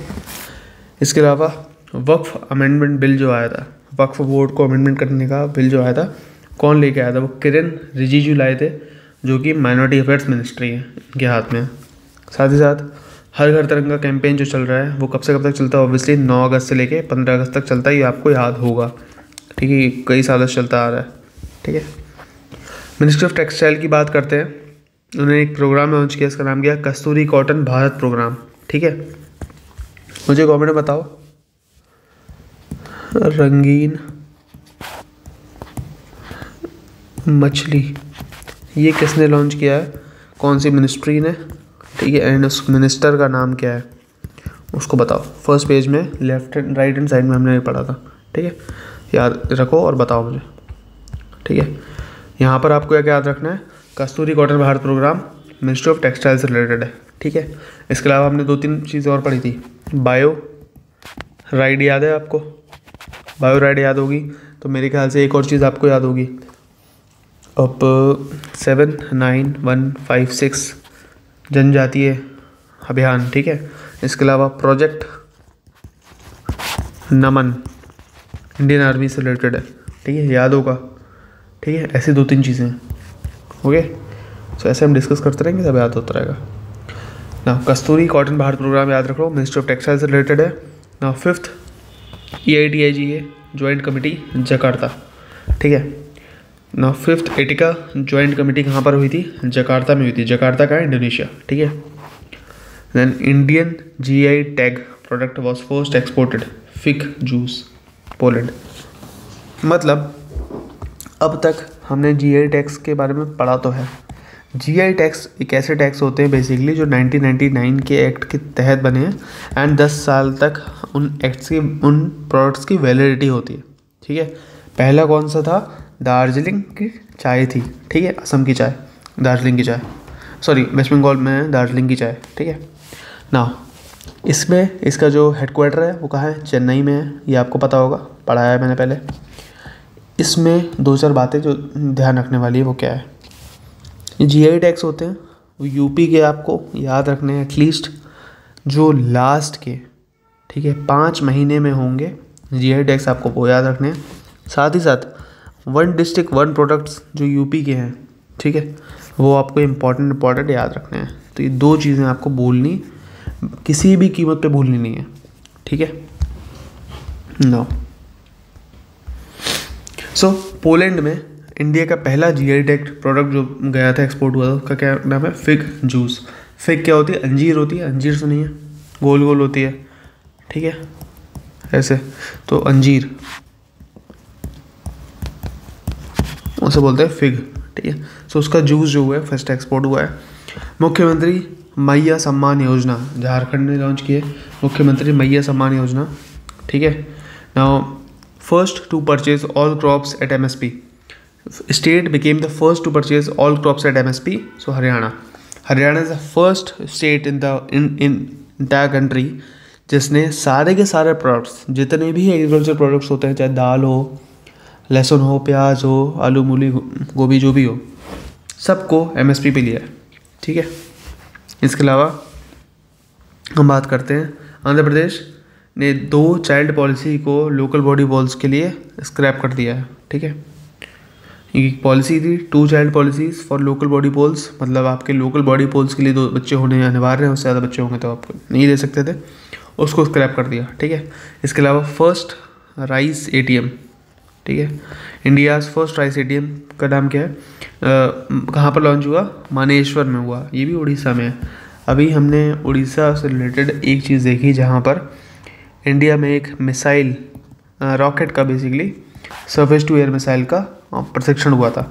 इसके अलावा वक्फ अमेंडमेंट बिल जो आया था, वक्फ बोर्ड को अमेंडमेंट करने का बिल जो आया था, कौन लेके आया था? वो किरेन रिजिजू लाए थे, जो कि माइनॉरिटी अफेयर्स मिनिस्ट्री है, इनके हाथ में। साथ ही साथ हर घर तिरंगा कैंपेन जो चल रहा है वो कब से कब तक चलता है? ऑब्वियसली 9 अगस्त से लेके 15 अगस्त तक चलता है, ये आपको याद होगा, ठीक है, कई सालों से चलता आ रहा है, ठीक है। मिनिस्ट्री ऑफ टेक्सटाइल की बात करते हैं, उन्होंने एक प्रोग्राम लॉन्च किया, इसका नाम क्या? कस्तूरी कॉटन भारत प्रोग्राम, ठीक है। मुझे कमेंट में बताओ, रंगीन मछली ये किसने लॉन्च किया है? कौन सी मिनिस्ट्री ने, ठीक है। एंड उस मिनिस्टर का नाम क्या है उसको बताओ। फर्स्ट पेज में left and right hand side में हमने पढ़ा था, ठीक है, याद रखो और बताओ मुझे, ठीक है। यहाँ पर आपको क्या याद रखना है? Kasturi cotton Bharat programme ministry of textile से रिलेटेड है, ठीक है। इसके अलावा हमने 2-3 चीज़ें और पढ़ी थी। बायो राइड याद है आपको? बायो राइड याद होगी तो मेरे ख्याल से एक और चीज़ आपको याद होगी, अब 79156 जनजातीय अभियान, ठीक है। इसके अलावा प्रोजेक्ट नमन इंडियन आर्मी से रिलेटेड है, ठीक है, याद होगा, ठीक है। ऐसी 2-3 चीज़ें, ओके। सो ऐसे हम डिस्कस करते रहेंगे, सब याद होता रहेगा ना। कस्तूरी कॉटन भारत प्रोग्राम याद रखो, मिनिस्ट्री ऑफ टेक्सटाइल से रिलेटेड है ना। 5th EITIGA joint committee Jakarta, ठीक है ना। 5th एटिका जॉइंट कमेटी कहाँ पर हुई थी? जकार्ता में हुई थी। जकार्ता का इंडोनेशिया, ठीक है। Then Indian GI tag product was first exported, fig juice, Poland. मतलब अब तक हमने GI टैक्स के बारे में पढ़ा तो है। GI टैक्स एक ऐसे टैक्स होते हैं बेसिकली जो 1999 के एक्ट के तहत बने हैं एंड 10 साल तक उन एक्ट्स की, उन प्रोडक्ट्स की वैलिडिटी होती है, ठीक है। पहला कौन सा था? दार्जिलिंग की चाय थी, ठीक है, असम की चाय, दार्जिलिंग की चाय, सॉरी वेस्ट बंगाल में दार्जिलिंग की चाय, ठीक है ना। इसमें इसका जो हेडक्वार्टर है वो कहाँ है? चेन्नई में है, ये आपको पता होगा, पढ़ाया है मैंने पहले। इसमें 2-4 बातें जो ध्यान रखने वाली है वो क्या है? ये GI टैक्स होते हैं वो यूपी के, आपको याद रखने हैं एटलीस्ट जो लास्ट के, ठीक है, 5 महीने में होंगे GI टैक्स, आपको वो याद रखने हैं। साथ ही साथ 1 डिस्ट्रिक्ट 1 प्रोडक्ट्स जो यूपी के हैं, ठीक है, वो आपको इम्पॉर्टेंट याद रखने हैं। तो ये 2 चीज़ें आपको भूलनी, किसी भी कीमत पे भूलनी नहीं है, ठीक है नो। सो पोलैंड में इंडिया का पहला GI टैग प्रोडक्ट जो गया था, एक्सपोर्ट हुआ था, उसका क्या नाम है? Fig juice. फिग क्या होती है? अंजीर होती है, अंजीर सुनी है, गोल गोल होती है, ठीक है, ऐसे, तो अंजीर उसे बोलते हैं फिग, ठीक है। सो उसका जूस जो हुआ है फर्स्ट एक्सपोर्ट हुआ है। मुख्यमंत्री मैया सम्मान योजना झारखंड ने लॉन्च की है, मुख्यमंत्री मैया सम्मान योजना, ठीक है ना। first to purchase all crops at MSP. State became the first to purchase all crops at MSP. So Haryana. Haryana is the first state in entire country जिसने सारे के सारे प्रोडक्ट्स, जितने भी एग्रीकल्चर प्रोडक्ट्स होते हैं, चाहे दाल हो, लहसुन हो, प्याज हो, आलू मूली गोभी जो भी हो, सबको MSP पे लिया है। ठीक है। इसके अलावा हम बात करते हैं आंध्र प्रदेश ने 2 चाइल्ड पॉलिसी को लोकल बॉडी बॉल्स के लिए स्क्रैप कर दिया है। ठीक है। एक पॉलिसी थी 2 child policies for local body polls, मतलब आपके लोकल बॉडी पोल्स के लिए 2 बच्चे होने अनिवार्य हैं, उससे ज़्यादा बच्चे होंगे तो आप नहीं दे सकते थे, उसको स्क्रैप कर दिया। ठीक है। इसके अलावा फर्स्ट राइस ATM, ठीक है, इंडियाज़ फर्स्ट राइस ATM का नाम क्या है, कहाँ पर लॉन्च हुआ, मानेश्वर में हुआ, ये भी उड़ीसा में है। अभी हमने उड़ीसा से रिलेटेड एक चीज़ देखी जहाँ पर इंडिया में एक मिसाइल रॉकेट का basically surface to air missile का प्रशिक्षण हुआ था।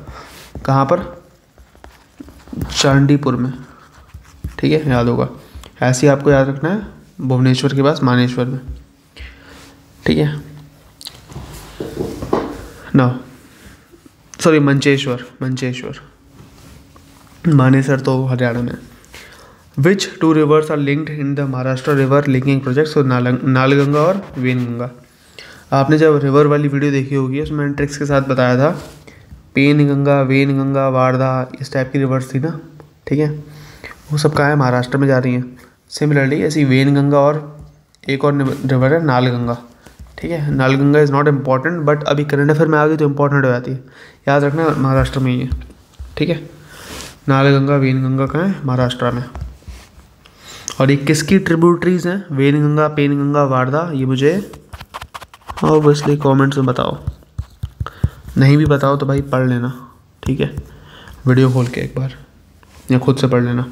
कहाँ पर, चांदीपुर में। ठीक है, याद होगा, ऐसे ही आपको याद रखना है, भुवनेश्वर के पास मानेश्वर में। ठीक है ना, सॉरी मंचेश्वर, मानेसर तो हरियाणा में। Which 2 rivers are linked in the Maharashtra river linking project, so Nalganga और वेनगंगा। आपने जब रिवर वाली वीडियो देखी होगी उसमें मैंने ट्रिक्स के साथ बताया था, पेनगंगा, वेनगंगा, वारधा, इस टाइप की रिवर्स थी ना। ठीक है, वो सब कहाँ है, महाराष्ट्र में जा रही हैं। सिमिलरली ऐसी वेनगंगा और एक और रिवर है नालगंगा। ठीक है, नालगंगा इज़ नॉट इम्पॉर्टेंट, बट अभी करंट अफेयर में आ गई तो इम्पॉर्टेंट हो जाती है, याद रखना, महाराष्ट्र में ही है। ठीक है, नालगंगा वेनगंगा कहाँ है, महाराष्ट्र में। और ये किसकी ट्रिब्यूटरीज हैं, वेनगंगा, पेनगंगा, वारधा, ये मुझे ऑब्वियसली कमेंट्स में बताओ, नहीं भी बताओ तो भाई पढ़ लेना। ठीक है, वीडियो खोल के एक बार या खुद से पढ़ लेना।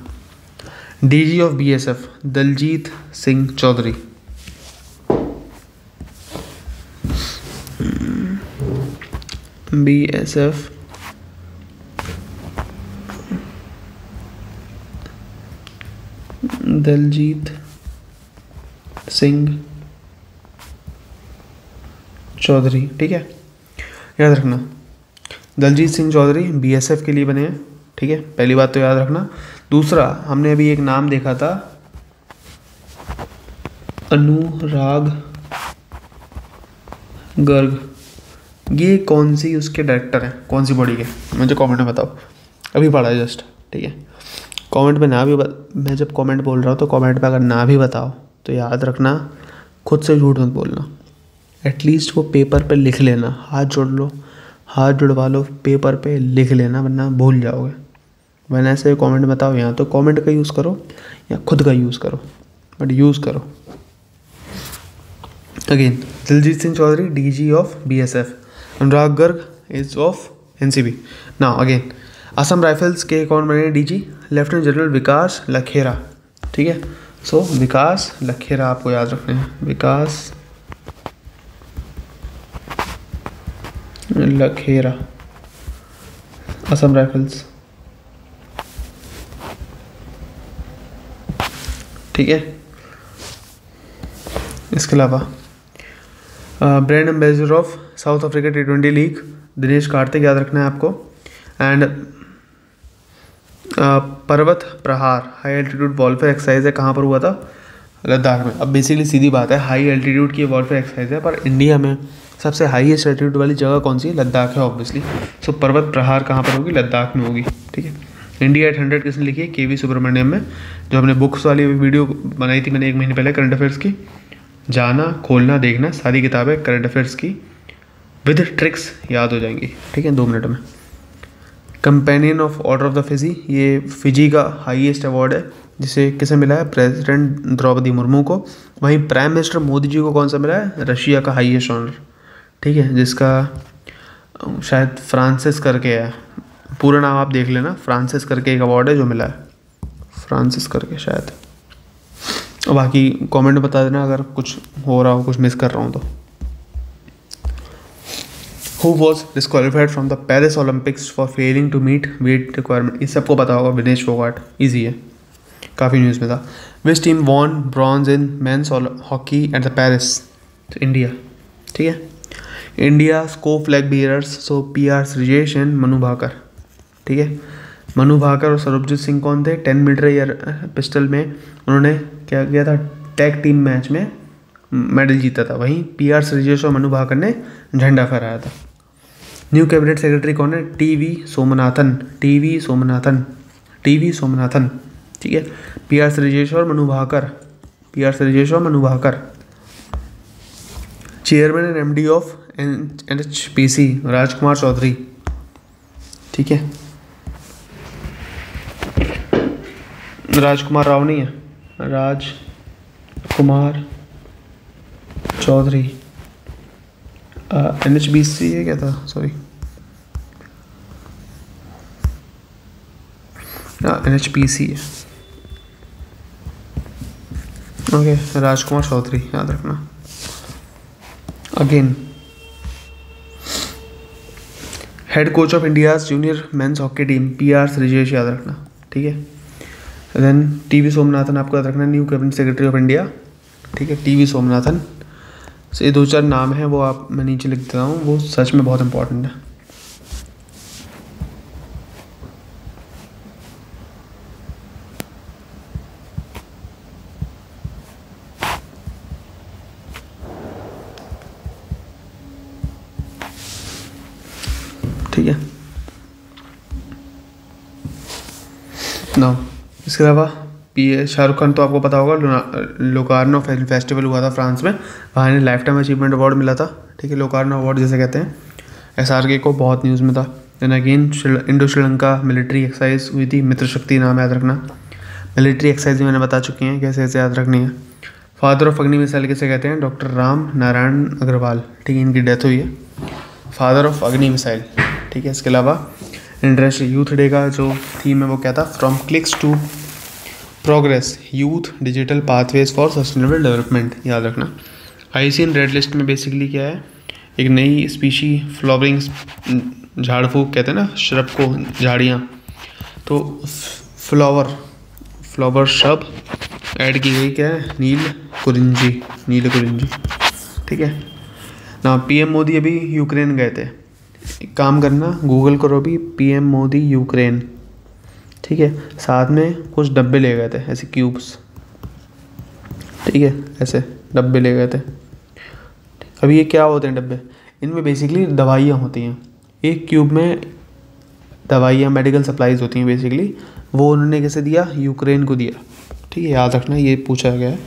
DG of BSF Daljit Singh Chaudhary. BSF Daljit Singh Chaudhary. ठीक है, याद रखना, दलजीत सिंह चौधरी BSF के लिए बने हैं। ठीक है, पहली बात तो याद रखना। दूसरा, हमने अभी एक नाम देखा था, अनुराग गर्ग, ये कौन सी उसके डायरेक्टर हैं, कौन सी बॉडी के, मुझे कमेंट में बताओ, अभी पढ़ा है जस्ट। ठीक है, कमेंट में ना भी मैं जब कमेंट बोल रहा हूँ तो कमेंट में अगर ना भी बताओ तो याद रखना, खुद से झूठ मत बोलना, एटलीस्ट वो पेपर पे लिख लेना, हाथ जोड़ लो, हाथ जुड़वा लो, पेपर पे लिख लेना, वरना भूल जाओगे। वरना ऐसे कमेंट बताओ, यहाँ तो कमेंट का यूज़ करो या खुद का यूज़ करो, बट यूज़ करो। Again, Daljit Singh Chaudhary DG of BSF, Anurag Garg is of NCB। Now again, Assam rifles के कौन बने DG, lieutenant general Vikas Lakhera. ठीक है, सो विकास लखेरा आपको याद रखने हैं, विकास लखेरा, असम राइफल्स। ठीक है, इसके अलावा brand ambassador of south Africa T20 league Dinesh Karthik, याद रखना है आपको। एंड पर्वत प्रहार हाई एल्टीट्यूड वॉरफेयर एक्सरसाइज है, कहाँ पर हुआ था, लद्दाख में। अब बेसिकली सीधी बात है, हाई एल्टीट्यूड की वॉरफेयर एक्सरसाइज है, पर इंडिया में सबसे हाईएस्ट एल्टीट्यूड वाली जगह कौन सी है, लद्दाख है ऑब्वियसली। सो पर्वत प्रहार कहाँ पर होगी, लद्दाख में होगी। ठीक है, इंडिया एट 100 किसने लिखी है, KV सुब्रमण्यम में, जो हमने बुक्स वाली वीडियो बनाई थी मैंने 1 महीने पहले करंट अफेयर्स की, जाना खोलना देखना, सारी किताबें करंट अफेयर्स की विद ट्रिक्स याद हो जाएंगी। ठीक है, 2 मिनट में। Companion of order of the Fiji, ये फिजी का हाईएस्ट अवार्ड है, जिसे किसे मिला है, प्रेसिडेंट द्रौपदी मुर्मू को। वहीं प्राइम मिनिस्टर मोदी जी को कौन सा मिला है, रशिया का हाईएस्ट ऑनर। ठीक है, जिसका शायद फ्रांसिस करके है, पूरा नाम आप देख लेना, फ्रांसिस करके एक अवार्ड है जो मिला है, फ्रांसिस करके शायद। बाकी कमेंट में बता देना अगर कुछ हो रहा हो, कुछ मिस कर रहा हूँ तो। Who was disqualified from the Paris Olympics for failing to meet weight requirement, इस सबको पता होगा, विनेश फोगाट, इजी है, काफ़ी न्यूज़ में था। Which team won bronze in men's hockey at the Paris, India. ठीक है, इंडिया को flag bearers, so PR Sreejesh and Manu Bhaker, ठीक है। मनु भाकर और सरबजीत सिंह कौन थे? 10 मीटर एयर पिस्टल में उन्होंने क्या किया था? टैग टीम मैच में मेडल जीता था। वहीं PR श्रीजेश और मनु भाकर ने झंडा फहराया था। न्यू कैबिनेट सेक्रेटरी कौन है? टीवी सोमनाथन, ठीक है। PR श्रीजेश और Manu Bhaker. Chairman and MD of NHPC Rajkumar Chaudhary, ठीक है। राजकुमार राव नहीं है, राजकुमार चौधरी। NHPC है क्या था? सॉरी, NHPC है। ओके, राजकुमार चौधरी याद रखना। Again head coach of India's junior men's hockey team PR Sreejesh याद रखना, ठीक है। देन TV सोमनाथन आपको याद रखना, new cabinet secretary of India, ठीक है। TV सोमनाथन। ये 2-4 नाम हैं, वो आप मैं नीचे लिख देता हूँ, वो सच में बहुत इंपॉर्टेंट है। ठीक है ना। इसके अलावा शाहरुख खान तो आपको पता होगा, लोकार्नो फिल्म फेस्टिवल हुआ था फ्रांस में, वहाँ इन्हें लाइफ टाइम अचीवमेंट अवार्ड मिला था, ठीक है। लोकार्नो अवार्ड जैसे कहते हैं। SRK को बहुत न्यूज़ में था। Then again Indo Sri Lanka military exercise हुई थी, मित्र शक्ति नाम याद रखना। मिलिट्री एक्सरसाइज मैंने बता चुकी हैं कैसे कैसे याद रखनी है। फादर ऑफ अग्नि मिसाइल किसे कहते हैं? डॉक्टर राम नारायण अग्रवाल, ठीक है। इनकी डेथ हुई है, फादर ऑफ अग्नि मिसाइल, ठीक है। इसके अलावा इंटरनेशनल यूथ डे का जो थीम है वो क्या था? From clicks to progress, youth digital pathways for sustainable development, याद रखना। IUCN रेड लिस्ट में बेसिकली क्या है? एक नई स्पीशी फ्लावरिंग झाड़ फूक कहते हैं ना, श्रब को, झाड़ियाँ, तो फ्लावर श्रब ऐड की गई, क्या है? नील कुरिंजी, ठीक है ना। PM मोदी अभी यूक्रेन गए थे। एक काम करना, गूगल करो भी PM मोदी यूक्रेन, ठीक है। साथ में कुछ डब्बे ले गए थे, ऐसे क्यूब्स, ठीक है, ऐसे डब्बे ले गए थे। अभी ये क्या होते हैं डब्बे? इनमें बेसिकली दवाइयाँ होती हैं। एक क्यूब में दवाइयाँ, मेडिकल सप्लाईज होती हैं बेसिकली। वो उन्होंने कैसे दिया? यूक्रेन को दिया, ठीक है। याद रखना, ये पूछा गया है।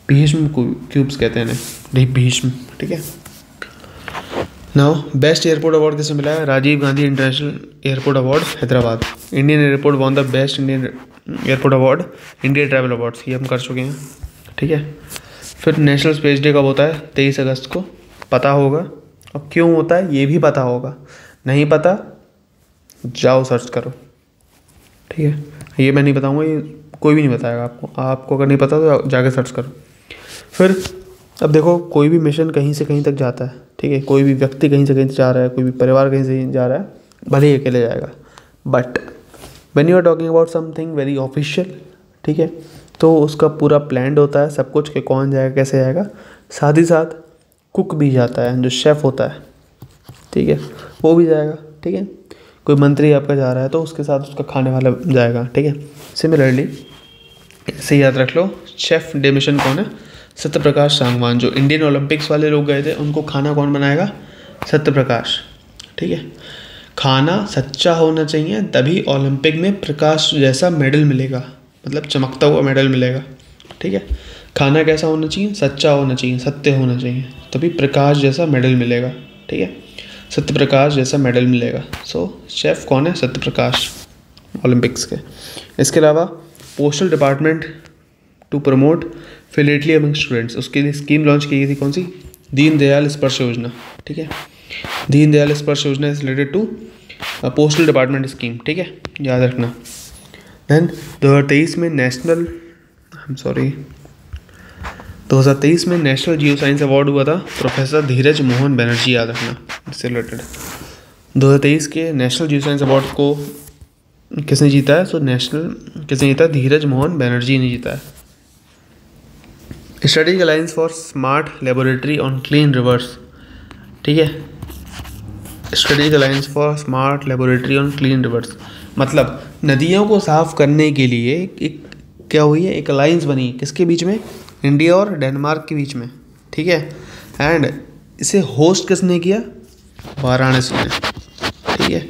भीष्म क्यूब्स कहते हैं इन्हें, भीष्म, ठीक है। नाउ बेस्ट एयरपोर्ट अवार्ड किसे मिला है? Rajiv Gandhi international airport award Hyderabad. Indian airport won the best Indian airport award India travel awards, ये हम कर चुके हैं, ठीक है। फिर नेशनल स्पेस डे कब होता है? 23 अगस्त को, पता होगा। और क्यों होता है ये भी पता होगा, नहीं पता जाओ सर्च करो, ठीक है। ये मैं नहीं बताऊँगा, ये कोई भी नहीं बताएगा आपको अगर नहीं पता तो जाके सर्च करो। फिर अब देखो, कोई भी मिशन कहीं से कहीं तक जाता है, ठीक है। कोई भी व्यक्ति कहीं से कहीं जा रहा है, कोई भी परिवार कहीं से जा रहा है, भले ही अकेले जाएगा, but when you are talking about something very official, ठीक है, तो उसका पूरा प्लान्ड होता है सब कुछ, कि कौन जाएगा, कैसे जाएगा। साथ ही साथ कुक भी जाता है, जो शेफ़ होता है, ठीक है, वो भी जाएगा, ठीक है। कोई मंत्री आपका जा रहा है तो उसके साथ उसका खाने वाला जाएगा, ठीक है। सिमिलरली ऐसे याद रख लो, शेफ़ डे मिशन कौन है? सत्यप्रकाश सांगवान। जो इंडियन ओलंपिक्स वाले लोग गए थे, उनको खाना कौन बनाएगा? सत्यप्रकाश, ठीक है। खाना सच्चा होना चाहिए, तभी ओलंपिक में प्रकाश जैसा मेडल मिलेगा, मतलब चमकता हुआ मेडल मिलेगा, ठीक है। खाना कैसा होना चाहिए? सच्चा होना चाहिए, सत्य होना चाहिए, तभी प्रकाश जैसा मेडल मिलेगा, ठीक है। सत्यप्रकाश जैसा मेडल मिलेगा। सो शेफ़ कौन है? सत्यप्रकाश, ओलंपिक्स के। इसके अलावा postal department to promote philately among students, उसके लिए स्कीम लॉन्च की गई थी, कौन सी? दीनदयाल स्पर्श योजना, ठीक है। Deendayal Sparsh Yojana is related to postal department scheme, ठीक है, याद रखना। देन 2023 में नेशनल जियो साइंस अवार्ड हुआ था, प्रोफेसर धीरज मोहन बनर्जी, याद रखना, इससे रिलेटेड। 2023 के नेशनल जियो साइंस अवार्ड को किसने जीता है? किसने जीता? धीरज मोहन बनर्जी ने जीता है। Study alliance for smart laboratory on clean reverse, ठीक है। Strategic alliance for smart laboratory on clean reverse, मतलब नदियों को साफ करने के लिए एक क्या हुई है, एक अलायंस बनी किसके बीच में, इंडिया और डेनमार्क के बीच में, ठीक है। एंड इसे होस्ट किसने किया, वाराणसी ने, ठीक है।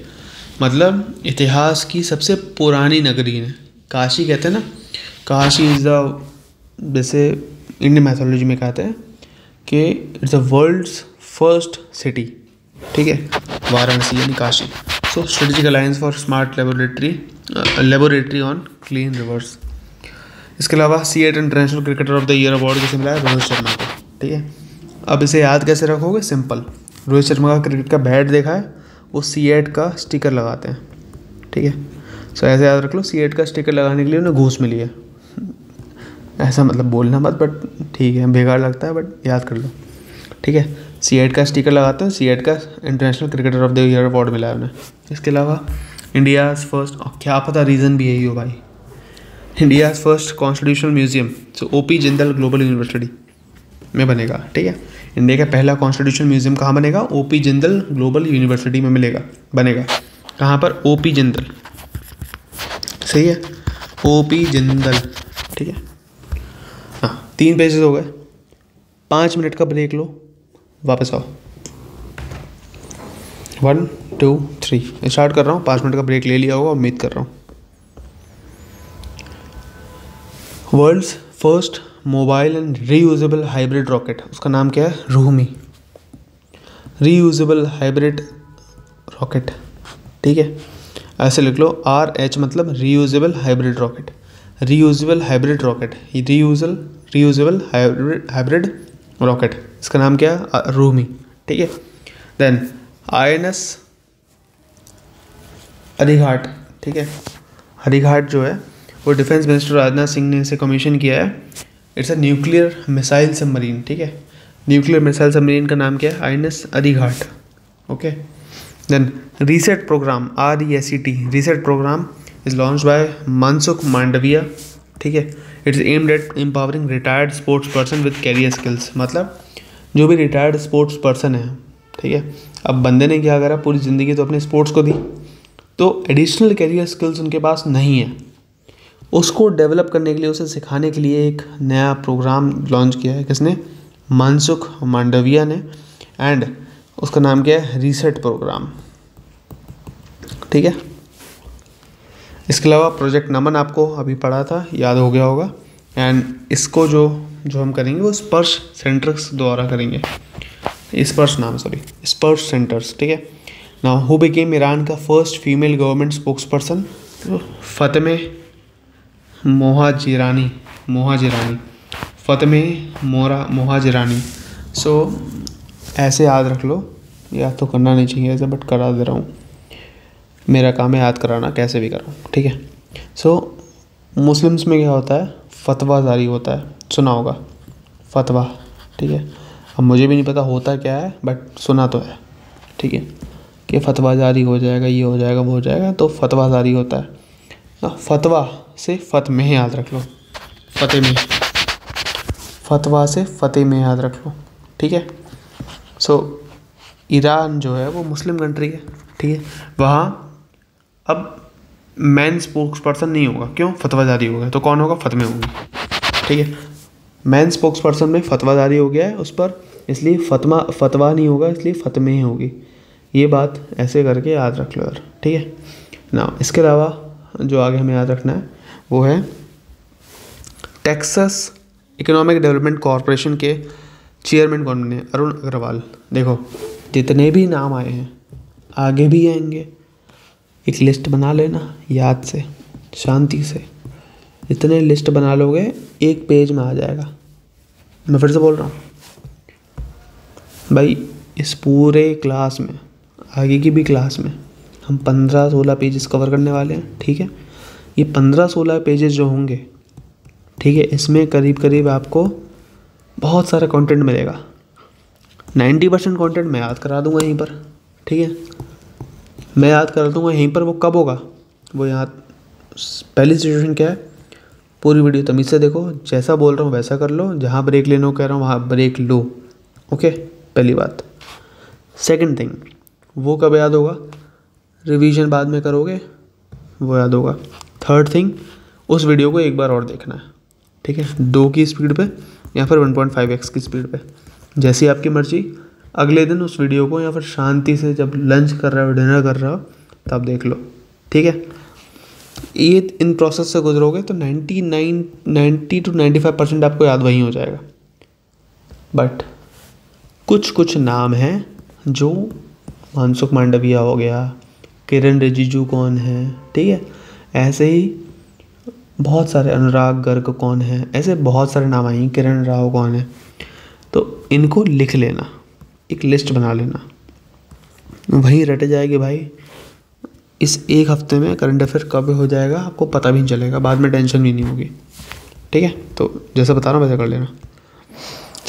मतलब इतिहास की सबसे पुरानी नगरी ने, काशी कहते हैं ना, काशी इज़ द, जैसे इंडियन मैथोलॉजी में कहते हैं कि it's the world's first city, ठीक है, वाराणसी यानी Kashi. So strategic alliance for smart laboratory on clean rivers. इसके अलावा C8 international cricketer of the year award किसे मिला है, रोहित शर्मा को, ठीक है। अब इसे याद कैसे रखोगे, सिंपल, रोहित शर्मा का क्रिकेट का बैट देखा है, वो C8 का स्टिकर लगाते हैं, ठीक है। सो ऐसे याद रख लो, C8 का स्टिकर लगाने के लिए उन्हें घूस मिली है। ऐसा मतलब बोलना मत, बट ठीक है, बेकार लगता है बट याद कर लो, ठीक है। C8 का स्टिकर लगाते हैं, C8 का international cricketer of the year award मिला है उन्हें। इसके अलावा इंडियाज़ फर्स्ट, क्या पता रीज़न भी यही हो भाई, इंडियाज़ फर्स्ट कॉन्स्टिट्यूशनल म्यूजियम सो OP जिंदल ग्लोबल यूनिवर्सिटी में बनेगा, ठीक है। इंडिया का पहला कॉन्स्टिट्यूशनल म्यूजियम कहाँ बनेगा, OP जिंदल ग्लोबल यूनिवर्सिटी में बनेगा। कहाँ पर, OP जिंदल, सही है, OP जिंदल, ठीक है। हाँ, 3 पेजेस हो गए, 5 मिनट का ब्रेक लो, वापस आओ। 1 2 3 स्टार्ट कर रहा हूँ, 5 मिनट का ब्रेक ले लिया होगा, उम्मीद कर रहा हूँ। World's first mobile and reusable hybrid rocket, उसका नाम क्या है, रूमी, रीयूजेबल हाइब्रिड रॉकेट, ठीक है। ऐसे लिख लो, RH मतलब reusable hybrid rocket, reusable hybrid rocket, reusable hybrid rocket, इसका नाम क्या है, रूमी, ठीक है। देन INS हरिघाट, ठीक है। हरिघाट जो है वो डिफेंस मिनिस्टर राजनाथ सिंह ने इसे कमीशन किया है। It's a nuclear missile submarine, ठीक है। न्यूक्लियर मिसाइल सबमरीन का नाम क्या है, INS Harighat, okay. Then reset programme, RESET, reset programme is launch by Mansukh Mandaviya, ठीक है। It's aimed at empowering retired sports person with career skills, मतलब जो भी रिटायर्ड स्पोर्ट्स पर्सन है, ठीक है। अब बंदे ने क्या करा, पूरी ज़िंदगी तो अपने स्पोर्ट्स को दी, तो एडिशनल कैरियर स्किल्स उनके पास नहीं है, उसको डेवलप करने के लिए, उसे सिखाने के लिए एक नया प्रोग्राम लॉन्च किया है, किसने, मनसुख मांडविया ने। एंड उसका नाम क्या है, रीसेट प्रोग्राम, ठीक है। इसके अलावा प्रोजेक्ट नमन आपको अभी पढ़ा था, याद हो गया होगा। एंड इसको जो हम करेंगे वो स्पर्श सेंटर्स द्वारा करेंगे, स्पर्श सेंटर्स, ठीक है। नाउ हु बिकेम ईरान का first female government spokes person, Fatemeh Mohajerani. So ऐसे याद रख लो, याद तो करना नहीं चाहिए ऐसे, बट करा दे रहा हूँ, मेरा काम है याद कराना, कैसे भी करो, ठीक है। सो मुस्लिम्स में क्या होता है, फतवा जारी होता है, सुना होगा फतवा, ठीक है। अब मुझे भी नहीं पता होता क्या है, बट सुना तो है, ठीक है, कि फतवा जारी हो जाएगा, ये हो जाएगा, वो हो जाएगा, तो फतवा जारी होता है ना। फतवा से फतह याद रख लो, फतवा से फतेह में याद रख लो, ठीक है। सो ईरान जो है वो मुस्लिम कंट्री है, ठीक है। वहाँ अब मैन स्पोक्स पर्सन नहीं होगा, क्यों, फतवा जारी हो गया, तो कौन होगा, फतमे होगी, ठीक है। मैन स्पोक्स पर्सन में फतवा जारी हो गया है उस पर, इसलिए फतवा नहीं होगा, इसलिए फतमे ही होगी। ये बात ऐसे करके याद रख लो यार, ठीक है ना। इसके अलावा जो आगे हमें याद रखना है वो है टेक्सास इकोनॉमिक डेवलपमेंट कॉरपोरेशन के चेयरमैन कौन बने, अरुण अग्रवाल। देखो जितने भी नाम आए हैं आगे भी आएंगे, एक लिस्ट बना लेना याद से, शांति से, इतने लिस्ट बना लोगे एक पेज में आ जाएगा। मैं फिर से बोल रहा हूँ भाई, इस पूरे क्लास में, आगे की भी क्लास में हम 15-16 पेजेस कवर करने वाले हैं, ठीक है। ये 15-16 पेजेस जो होंगे, ठीक है, इसमें करीब करीब आपको बहुत सारा कंटेंट मिलेगा। 90% कंटेंट मैं याद करा दूंगा यहीं पर, ठीक है, मैं याद करा दूंगा यहीं पर। वो कब होगा, वो यहाँ पहली सिचुएशन क्या है, पूरी वीडियो तमीज़ से देखो, जैसा बोल रहा हूँ वैसा कर लो, जहाँ ब्रेक लेना कह रहा हूँ वहाँ ब्रेक लो, ओके, पहली बात। सेकंड थिंग, वो कब याद होगा, रिवीजन बाद में करोगे वो याद होगा। थर्ड थिंग, उस वीडियो को एक बार और देखना है, ठीक है, 2 की स्पीड पे या फिर 1.5x की स्पीड पे, जैसी आपकी मर्जी। अगले दिन उस वीडियो को या फिर शांति से जब लंच कर रहे हो, डिनर कर रहे हो, तब देख लो, ठीक है। ये इन प्रोसेस से गुजरोगे तो 90 to 95% आपको याद वहीं हो जाएगा। बट कुछ नाम हैं जो, मनसुख मांडविया हो गया, किरण रिजिजू कौन है, ठीक है, ऐसे ही बहुत सारे, अनुराग गर्ग कौन है, ऐसे बहुत सारे नाम आएंगे, किरण राव कौन है। तो इनको लिख लेना, एक लिस्ट बना लेना, वहीं रट जाएगी भाई। इस एक हफ्ते में करंट अफेयर कब हो जाएगा आपको पता भी नहीं चलेगा, बाद में टेंशन भी नहीं होगी, ठीक है। तो जैसा बता रहा हूँ वैसा कर लेना।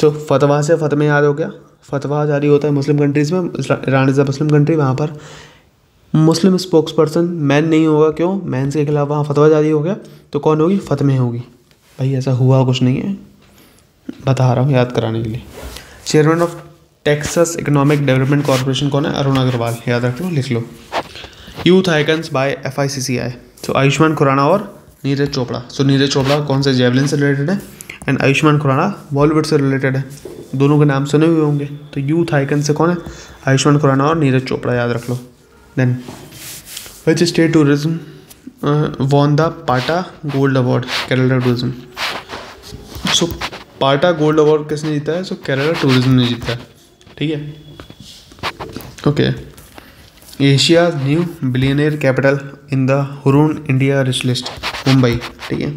तो फतवा से फतमे याद हो गया। फतवा जारी होता है मुस्लिम कंट्रीज़ में, Iran is a Muslim country, वहाँ पर मुस्लिम स्पोक्स पर्सन मैन नहीं होगा, क्यों, मैन के खिलाफ वहाँ फतवा जारी हो गया, तो कौन होगी, फतमे होगी। भाई ऐसा हुआ कुछ नहीं है, बता रहा हूँ याद कराने के लिए। Chairman of Texas economic development corporation कौन है, अरुण अग्रवाल, याद रख लो, लिख लो। यूथ आइकन्स बाय FICCI, तो आयुष्मान खुराना और नीरज चोपड़ा। सो नीरज चोपड़ा कौन से, जेवलिन से रिलेटेड है, एंड आयुष्मान खुराना बॉलीवुड से रिलेटेड है, दोनों के नाम सुने हुए होंगे। तो यूथ आइकन से कौन है, आयुष्मान खुराना और नीरज चोपड़ा, याद रख लो। Then which state tourism won the PATA gold award, Kerala tourism. So PATA gold award किसने जीता है, सो केरला टूरिज्म ने जीता है, ठीक है। Okay, Asia new billionaire capital in the Hurun India rich list, Mumbai, ठीक है।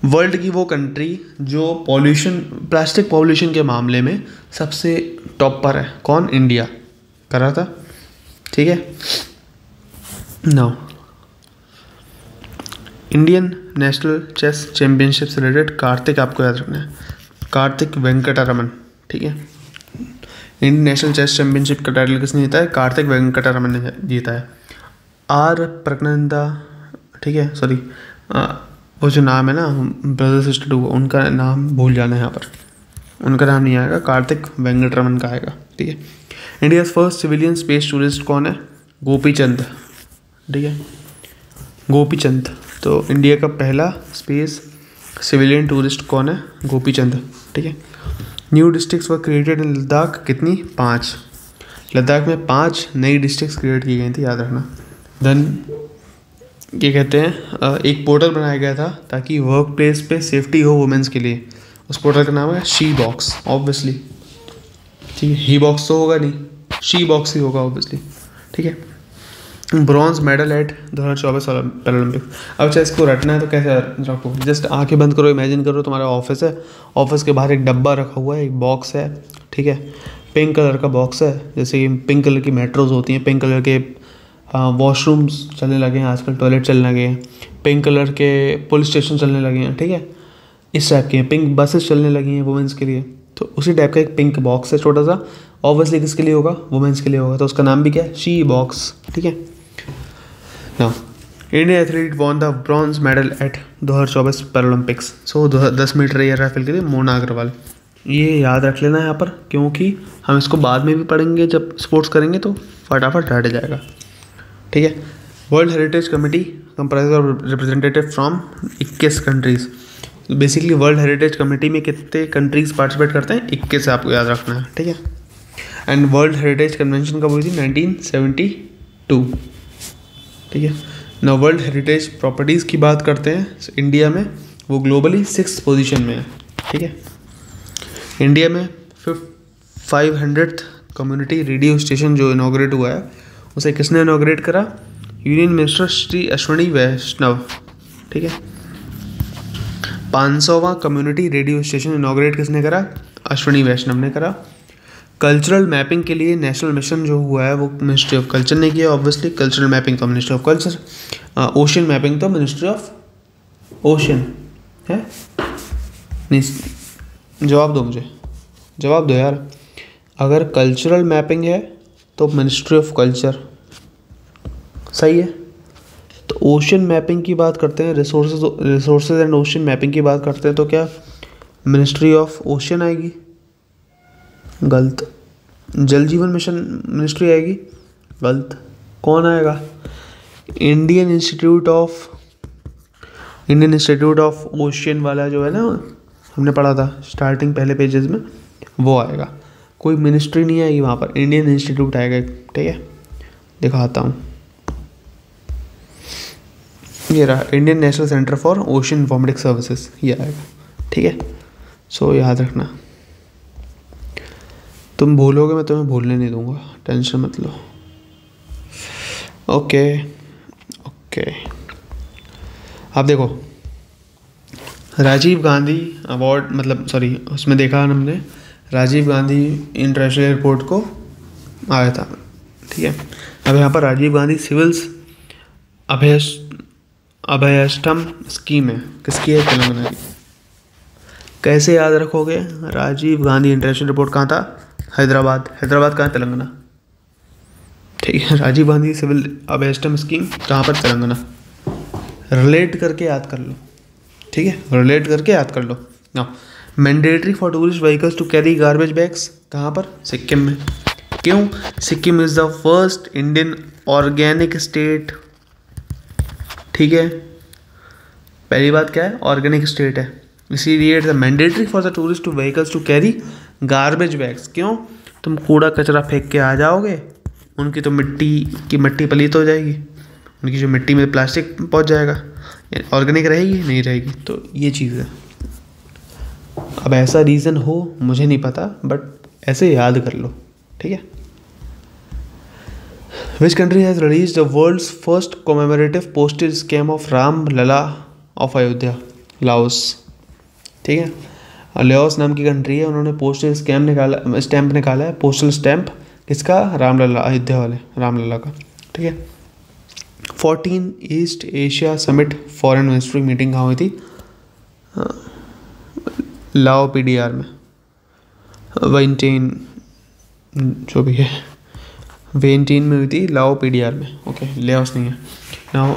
वर्ल्ड की वो कंट्री जो पॉल्यूशन, प्लास्टिक पॉल्यूशन के मामले में सबसे टॉप पर है, कौन, इंडिया, करा था, ठीक है। Now Indian national chess championship से रिलेटेड कार्तिक आपको याद रखना है, कार्तिक वेंकटरमन, ठीक है। इंडियन नेशनल चेस चैम्पियनशिप का टाइटल किसने जीता है, कार्तिक वेंकटरमन ने जीता है। आर प्रज्ञानंदा, ठीक है, सॉरी वो जो नाम है ना ब्रदर सिस्टर टू, उनका नाम भूल जाना है यहाँ पर, उनका नाम नहीं आएगा, कार्तिक वेंकटरमन का आएगा, ठीक है। India first civilian space tourist कौन है, गोपीचंद, ठीक है, गोपीचंद। तो इंडिया का पहला स्पेस सिविलियन टूरिस्ट कौन है, गोपीचंद, ठीक है। New districts were created in Ladakh, कितनी, 5। लद्दाख में 5 नई डिस्ट्रिक्ट्स क्रिएट की गई थी, याद रखना। देन ये कहते हैं एक पोर्टल बनाया गया था ताकि वर्क प्लेस पे सेफ्टी हो वुमेंस के लिए, उस पोर्टल का नाम है शी बॉक्स, ऑब्वियसली, ठीक है। ही बॉक्स तो होगा नहीं, शी बॉक्स ही होगा ऑब्वियसली, ठीक है। Bronze medal at 2024 Paralympics. अब चाहे इसको रटना है तो कैसे रखो, जस्ट आंखें बंद करो, इमेजिन करो तुम्हारा ऑफिस है, ऑफिस के बाहर एक डब्बा रखा हुआ है, एक बॉक्स है, ठीक है, पिंक कलर का बॉक्स है, जैसे कि पिंक कलर की मेट्रोज होती हैं, पिंक कलर के वॉशरूम्स चलने लगे हैं आजकल, टॉयलेट चलने लगे हैं, पिंक कलर के पुलिस स्टेशन चलने लगे हैं, ठीक है, इस टाइप के पिंक बसेस चलने लगी हैं वुमेंस के लिए। तो उसी टाइप का एक पिंक बॉक्स है छोटा सा, ऑब्वियसली किसके लिए होगा, वुमेंस के लिए होगा, तो उसका नाम भी क्या है, शी बॉक्स, ठीक है। Now Indian athlete won the bronze medal at 2024 Paralympics. So 10 metre air rifle के लिए मोना अग्रवाल, ये याद रख लेना यहाँ पर, क्योंकि हम इसको बाद में भी पढ़ेंगे, जब स्पोर्ट्स करेंगे तो फटाफट हट जाएगा, ठीक है। World heritage committee comprise of representative from 21 countries. Basically world heritage committee में कितने कंट्रीज पार्टिसिपेट करते हैं, 21 आपको याद रखना है, ठीक है। एंड वर्ल्ड हेरिटेज कन्वेंशन कब हुई थी, 1972, ठीक है ना। वर्ल्ड हेरिटेज प्रॉपर्टीज़ की बात करते हैं इंडिया में, वो ग्लोबली 6th पोजीशन में है, ठीक है। इंडिया में 500th कम्युनिटी रेडियो स्टेशन जो इनॉग्रेट हुआ है, उसे किसने इनॉग्रेट करा, यूनियन मिनिस्टर श्री अश्विनी वैष्णव, ठीक है। 500वां कम्युनिटी रेडियो स्टेशन इनॉग्रेट किसने करा, अश्विनी वैष्णव ने करा। कल्चरल मैपिंग के लिए नेशनल मिशन जो हुआ है वो मिनिस्ट्री ऑफ कल्चर ने किया, ऑब्वियसली कल्चरल मैपिंग तो ministry of culture, ocean mapping तो मिनिस्ट्री ऑफ ओशन है। नहीं, जवाब दो मुझे, जवाब दो यार। अगर कल्चरल मैपिंग है तो मिनिस्ट्री ऑफ कल्चर, सही है। तो ओशन मैपिंग की बात करते हैं, रिसोर्सेज एंड ओशन मैपिंग की बात करते हैं, तो क्या मिनिस्ट्री ऑफ ओशन आएगी, गलत, जल जीवन मिशन मिनिस्ट्री आएगी, गलत। कौन आएगा? इंडियन इंस्टीट्यूट ऑफ ओशियन वाला जो है ना, हमने पढ़ा था स्टार्टिंग पहले पेजेस में, वो आएगा। कोई मिनिस्ट्री नहीं आएगी वहाँ पर, इंडियन इंस्टीट्यूट आएगा, ठीक है। दिखाता हूँ, ये रहा Indian national centre for ocean informatics services, ये आएगा, ठीक है। सो याद रखना, तुम भूलोगे मैं तुम्हें भूलने नहीं दूंगा, टेंशन मत लो। ओके ओके, अब देखो राजीव गांधी अवार्ड, मतलब सॉरी, उसमें देखा हमने राजीव गांधी इंटरनेशनल एयरपोर्ट को आया था, ठीक है। अब यहाँ पर राजीव गांधी सिविल्स अभयष्टम स्कीम है, किसकी है? तेलंगाना की। कैसे याद रखोगे? राजीव गांधी इंटरनेशनल एयरपोर्ट कहाँ था? हैदराबाद। हैदराबाद कहाँ? तेलंगाना, ठीक है। राजीव गांधी सिविल अभयष्टम स्कीम कहाँ पर? तेलंगाना। रिलेट करके याद कर लो, ठीक है, रिलेट करके याद कर लो। Now mandatory for tourist vehicles to carry garbage bags कहाँ पर? सिक्किम में। क्यों? Sikkim is the first Indian organic state, ठीक है। पहली बात क्या है? ऑर्गेनिक स्टेट है, इसीलिए it's mandatory for the tourist to vehicles to carry garbage bags. क्यों? तुम कूड़ा कचरा फेंक के आ जाओगे, उनकी तो मिट्टी पलीत हो जाएगी, उनकी जो मिट्टी में प्लास्टिक पहुंच जाएगा, ऑर्गेनिक रहेगी नहीं रहेगी, तो ये चीज़ है। अब ऐसा रीज़न हो मुझे नहीं पता, बट ऐसे याद कर लो, ठीक है। Which country has release the world's first commemorative postage scam of Ram Lalla of Ayodhya? Laos, ठीक है। लाओस नाम की कंट्री है, उन्होंने पोस्टल स्टैम्प निकाला है, पोस्टल स्टैम्प किसका? रामलला, अयोध्या वाले रामलला का, ठीक है। 14 east Asia summit foreign ministry meeting कहाँ हुई थी? लाओ PDR में, वेंटीन जो भी है, वेंटीन में हुई थी, लाओ PDR में, ओके। लाओस नहीं है। Now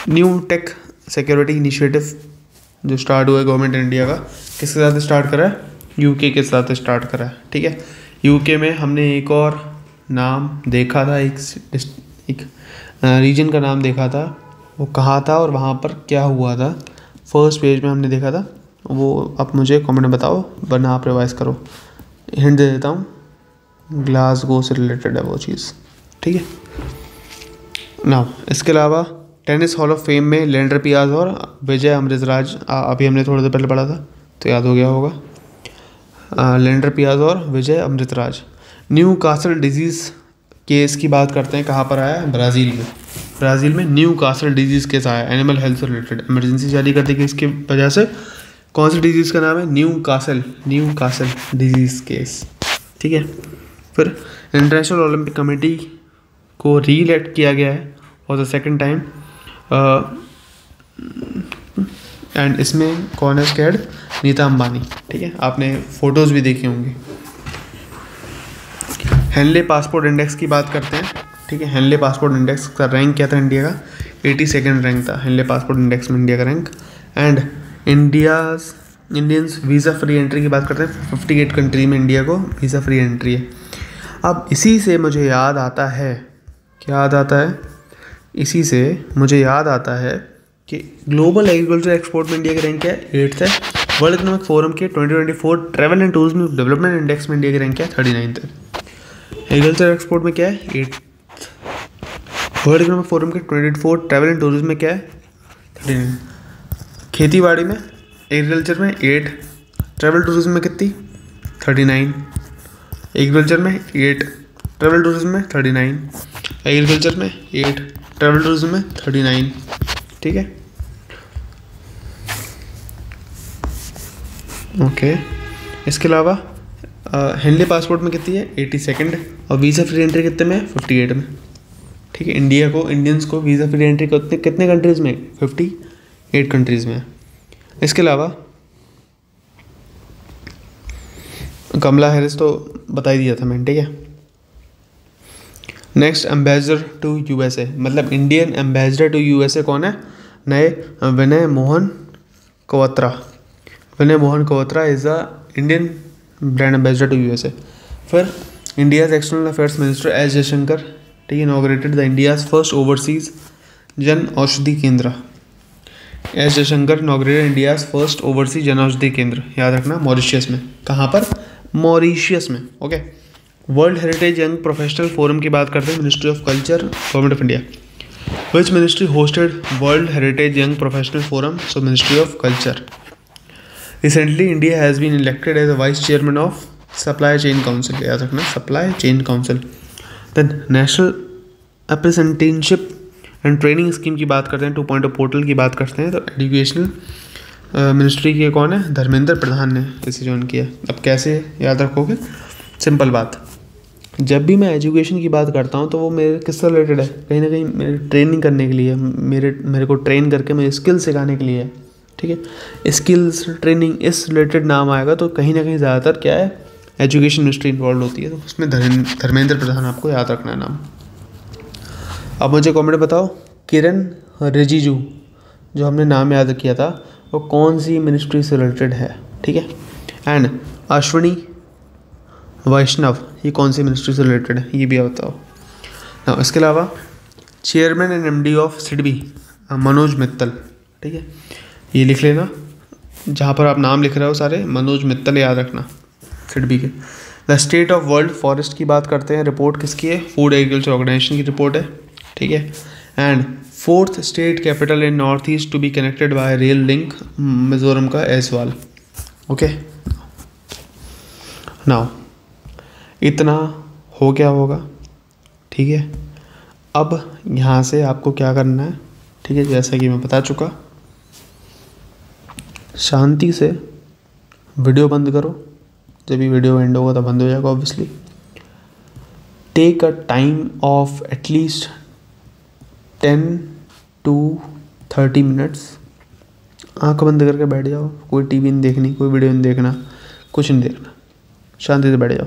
new take security initiative जो स्टार्ट हुआ है गवर्नमेंट इंडिया का, किसके साथ स्टार्ट करा है? यूके के साथ स्टार्ट करा है, ठीक है। यूके में हमने एक और नाम देखा था, एक रीजन का नाम देखा था, वो कहाँ था और वहाँ पर क्या हुआ था, फर्स्ट पेज में हमने देखा था, वो आप मुझे कमेंट में बताओ, वरना आप रिवाइज करो। हिंट दे देता हूँ, ग्लासगो से रिलेटेड है वो चीज़, ठीक है ना। इसके अलावा टेनिस हॉल ऑफ फेम में लेंडर पियाज और विजय अमृतराज, अभी हमने थोड़ी देर पहले पढ़ा था तो याद हो गया होगा। लेंडर पियाज और Vijay Amritraj. Newcastle disease case की बात करते हैं, कहाँ पर आया? ब्राज़ील में। ब्राज़ील में न्यू कासल डिजीज़ केस आया, एनिमल हेल्थ से रिलेटेड, इमरजेंसी जारी कर दी गई इसकी वजह से। कौन सी डिजीज़ का नाम है? न्यू कासल डिजीज़ केस, ठीक है। फिर इंटरनेशनल ओलंपिक कमेटी को री-इलेक्ट किया गया है for the second time, and इसमें कौन है इसके हेड? नीता अंबानी, ठीक है। आपने फोटोज़ भी देखी होंगी। हेनले पासपोर्ट इंडेक्स की बात करते हैं, ठीक है। हेनले पासपोर्ट इंडेक्स का रैंक क्या था इंडिया का? 82nd रैंक था हेनले पासपोर्ट इंडेक्स में इंडिया का rank. And Indians visa free entry की बात करते हैं, 58 कंट्री में इंडिया को वीज़ा फ्री एंट्री है। अब इसी से मुझे याद आता है, क्या याद आता है? इसी से मुझे याद आता है कि ग्लोबल एग्रीकल्चर एक्सपोर्ट में इंडिया की रैंक क्या है? 8th है। वर्ल्ड इकोनॉमिक फोरम के 2024 travel and tourism development index में इंडिया की रैंक क्या है? 39th है। एग्रीकल्चर एक्सपोर्ट में क्या है? 8th। वर्ल्ड इकोनॉमिक फोरम के 2024 ट्रैवल एंड टूरिज्म में क्या है? 39। खेती बाड़ी में एग्रीकल्चर में 8, ट्रैवल टूरिज्म में कितनी? 39। एग्रीकल्चर में 8, ट्रैवल टूरिज्म में 39, एग्रीकल्चर में 8, ट्रैवल टूरिज्म में 39, ठीक है। ओके, इसके अलावा हेनले पासपोर्ट में कितनी है? 82nd, और वीज़ा फ्री एंट्री कितने में? 58 में, ठीक है। इंडियंस को वीज़ा फ्री एंट्री कितने कंट्रीज़ में? 58 कंट्रीज़ में है। इसके अलावा कमला हैरिस तो बता ही दिया था मैंने, ठीक है। नेक्स्ट एम्बेसडर टू USA, मतलब इंडियन एम्बेसडर टू USA कौन है? नए Vinay Mohan Kwatra. Vinay Mohan Kwatra is the Indian brand ambassador to USA। फिर India's external affairs minister S Jaishankar, ठीक है, inaugurated the India's first overseas Jan Aushadhi Kendra. S Jaishankar inaugurated India's first overseas Jan Aushadhi केंद्र, याद रखना, मॉरिशियस में। कहाँ पर? मॉरिशियस में। Okay. World heritage young professional forum की बात करते हैं, ministry of culture, government of India. Which ministry hosted world heritage young professional forum? So ministry of culture. Recently India has been elected as a vice chairman of supply chain council, याद रखना, supply chain council. Then national apprenticeship and training scheme की बात करते हैं, 2.0 portal की बात करते हैं, तो एजुकेशनल मिनिस्ट्री के कौन है? धर्मेंद्र प्रधान ने इसे ज्वाइन किया। अब कैसे याद रखोगे? सिंपल बात, जब भी मैं एजुकेशन की बात करता हूँ तो वो मेरे किससे रिलेटेड है? कहीं ना कहीं मेरे ट्रेनिंग करने के लिए, मेरे को ट्रेन करके मेरे स्किल सिखाने के लिए है, ठीक है। स्किल्स ट्रेनिंग इस रिलेटेड नाम आएगा तो कहीं ना कहीं ज़्यादातर क्या है? एजुकेशन मिनिस्ट्री इन्वॉल्व होती है, तो उसमें धर्मेंद्र प्रधान आपको याद रखना है नाम। अब मुझे कमेंट बताओ, किरण रिजिजू जो हमने नाम याद किया था वो कौन सी मिनिस्ट्री से रिलेटेड है, ठीक है। एंड अश्विनी वैष्णव ये कौन सी मिनिस्ट्री से रिलेटेड है, ये भी बताओ ना। इसके अलावा chairman and MD of SIDBI Manoj Mittal, ठीक है, ये लिख लेना, जहाँ पर आप नाम लिख रहे हो सारे मनोज मित्तल याद रखना, सिडबी के। The state of world forest की बात करते हैं, रिपोर्ट किसकी है? फूड एग्रीकल्चर ऑर्गेनाइजेशन की रिपोर्ट है, ठीक है। And fourth state capital in north east to be connected by rail link, Mizoram का ऐजवाल। ओके, नाउ इतना हो क्या होगा, ठीक है। अब यहाँ से आपको क्या करना है, ठीक है, जैसा कि मैं बता चुका, शांति से वीडियो बंद करो, जब भी वीडियो एंड होगा तो बंद हो जाएगा obviously. Take a time off at least 10 to 30 minutes, आँख बंद करके बैठ जाओ, कोई टीवी नहीं देखनी, कोई वीडियो नहीं देखना, कुछ नहीं देखना, शांति से बैठ जाओ।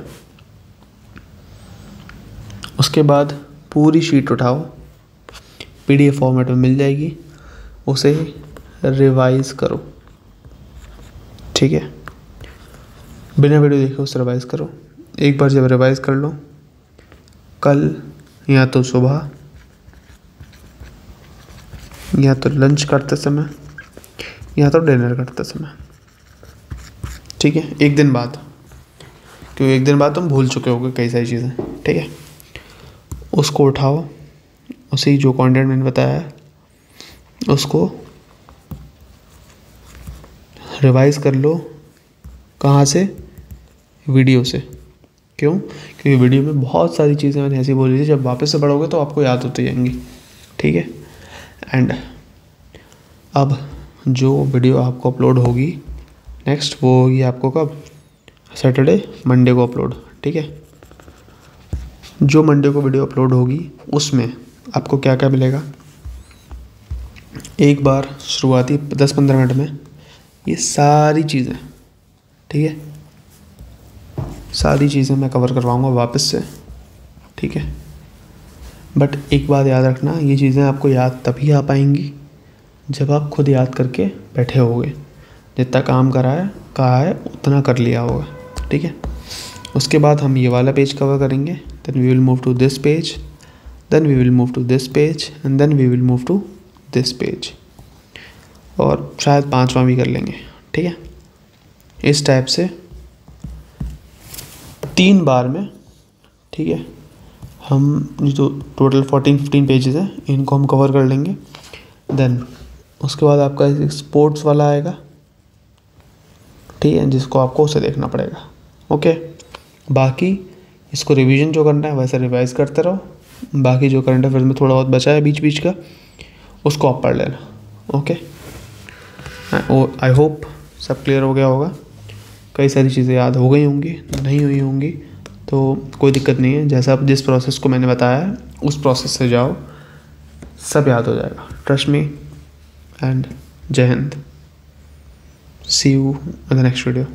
उसके बाद पूरी शीट उठाओ, PDF फॉर्मेट में मिल जाएगी, उसे रिवाइज करो, ठीक है, बिना वीडियो देखे उसे रिवाइज करो। एक बार जब रिवाइज कर लो, कल या तो सुबह या तो लंच करते समय या तो डिनर करते समय, ठीक है, एक दिन बाद, क्योंकि एक दिन बाद तुम भूल चुके होगे कई सारी चीज़ें, ठीक है। उसको उठाओ, उसी जो कंटेंट मैंने बताया है उसको रिवाइज कर लो। कहाँ से? वीडियो से। क्यों? क्योंकि वीडियो में बहुत सारी चीज़ें मैंने ऐसी बोली थी, जब वापस से पढ़ोगे तो आपको याद होती जाएंगी, ठीक है। एंड अब जो वीडियो आपको अपलोड होगी नेक्स्ट, वो होगी आपको कब? सैटरडे मंडे को अपलोड, ठीक है। जो मंडे को वीडियो अपलोड होगी उसमें आपको क्या क्या मिलेगा? एक बार शुरुआती 10-15 मिनट में ये सारी चीज़ें, ठीक है, सारी चीज़ें मैं कवर करवाऊँगा वापस से, ठीक है। बट एक बात याद रखना, ये चीज़ें आपको याद तभी आ पाएंगी जब आप खुद याद करके बैठे होगे, जितना काम कहा है उतना कर लिया होगा, ठीक है। उसके बाद हम ये वाला पेज कवर करेंगे, then we will move to this page, then we will move to this page and then we will move to this page, और शायद 5वां भी कर लेंगे, ठीक है। इस टाइप से 3 बार में, ठीक है, हम जो टोटल 14-15 पेजेस हैं इनको हम कवर कर लेंगे। देन उसके बाद आपका स्पोर्ट्स वाला आएगा, ठीक है, जिसको आपको उसे देखना पड़ेगा, ओके। बाकी इसको रिवीजन जो करना है वैसे रिवाइज करते रहो, बाकी जो करंट अफेयर्स में थोड़ा बहुत बचा है बीच बीच का उसको आप पढ़ लेना, ओके। आई होप सब क्लियर हो गया होगा। कई सारी चीज़ें याद हो गई होंगी, नहीं हुई होंगी तो कोई दिक्कत नहीं है, जैसा आप जिस प्रोसेस को मैंने बताया है उस प्रोसेस से जाओ, सब याद हो जाएगा, ट्रस्ट मी। एंड जय Hind, see you in the next video.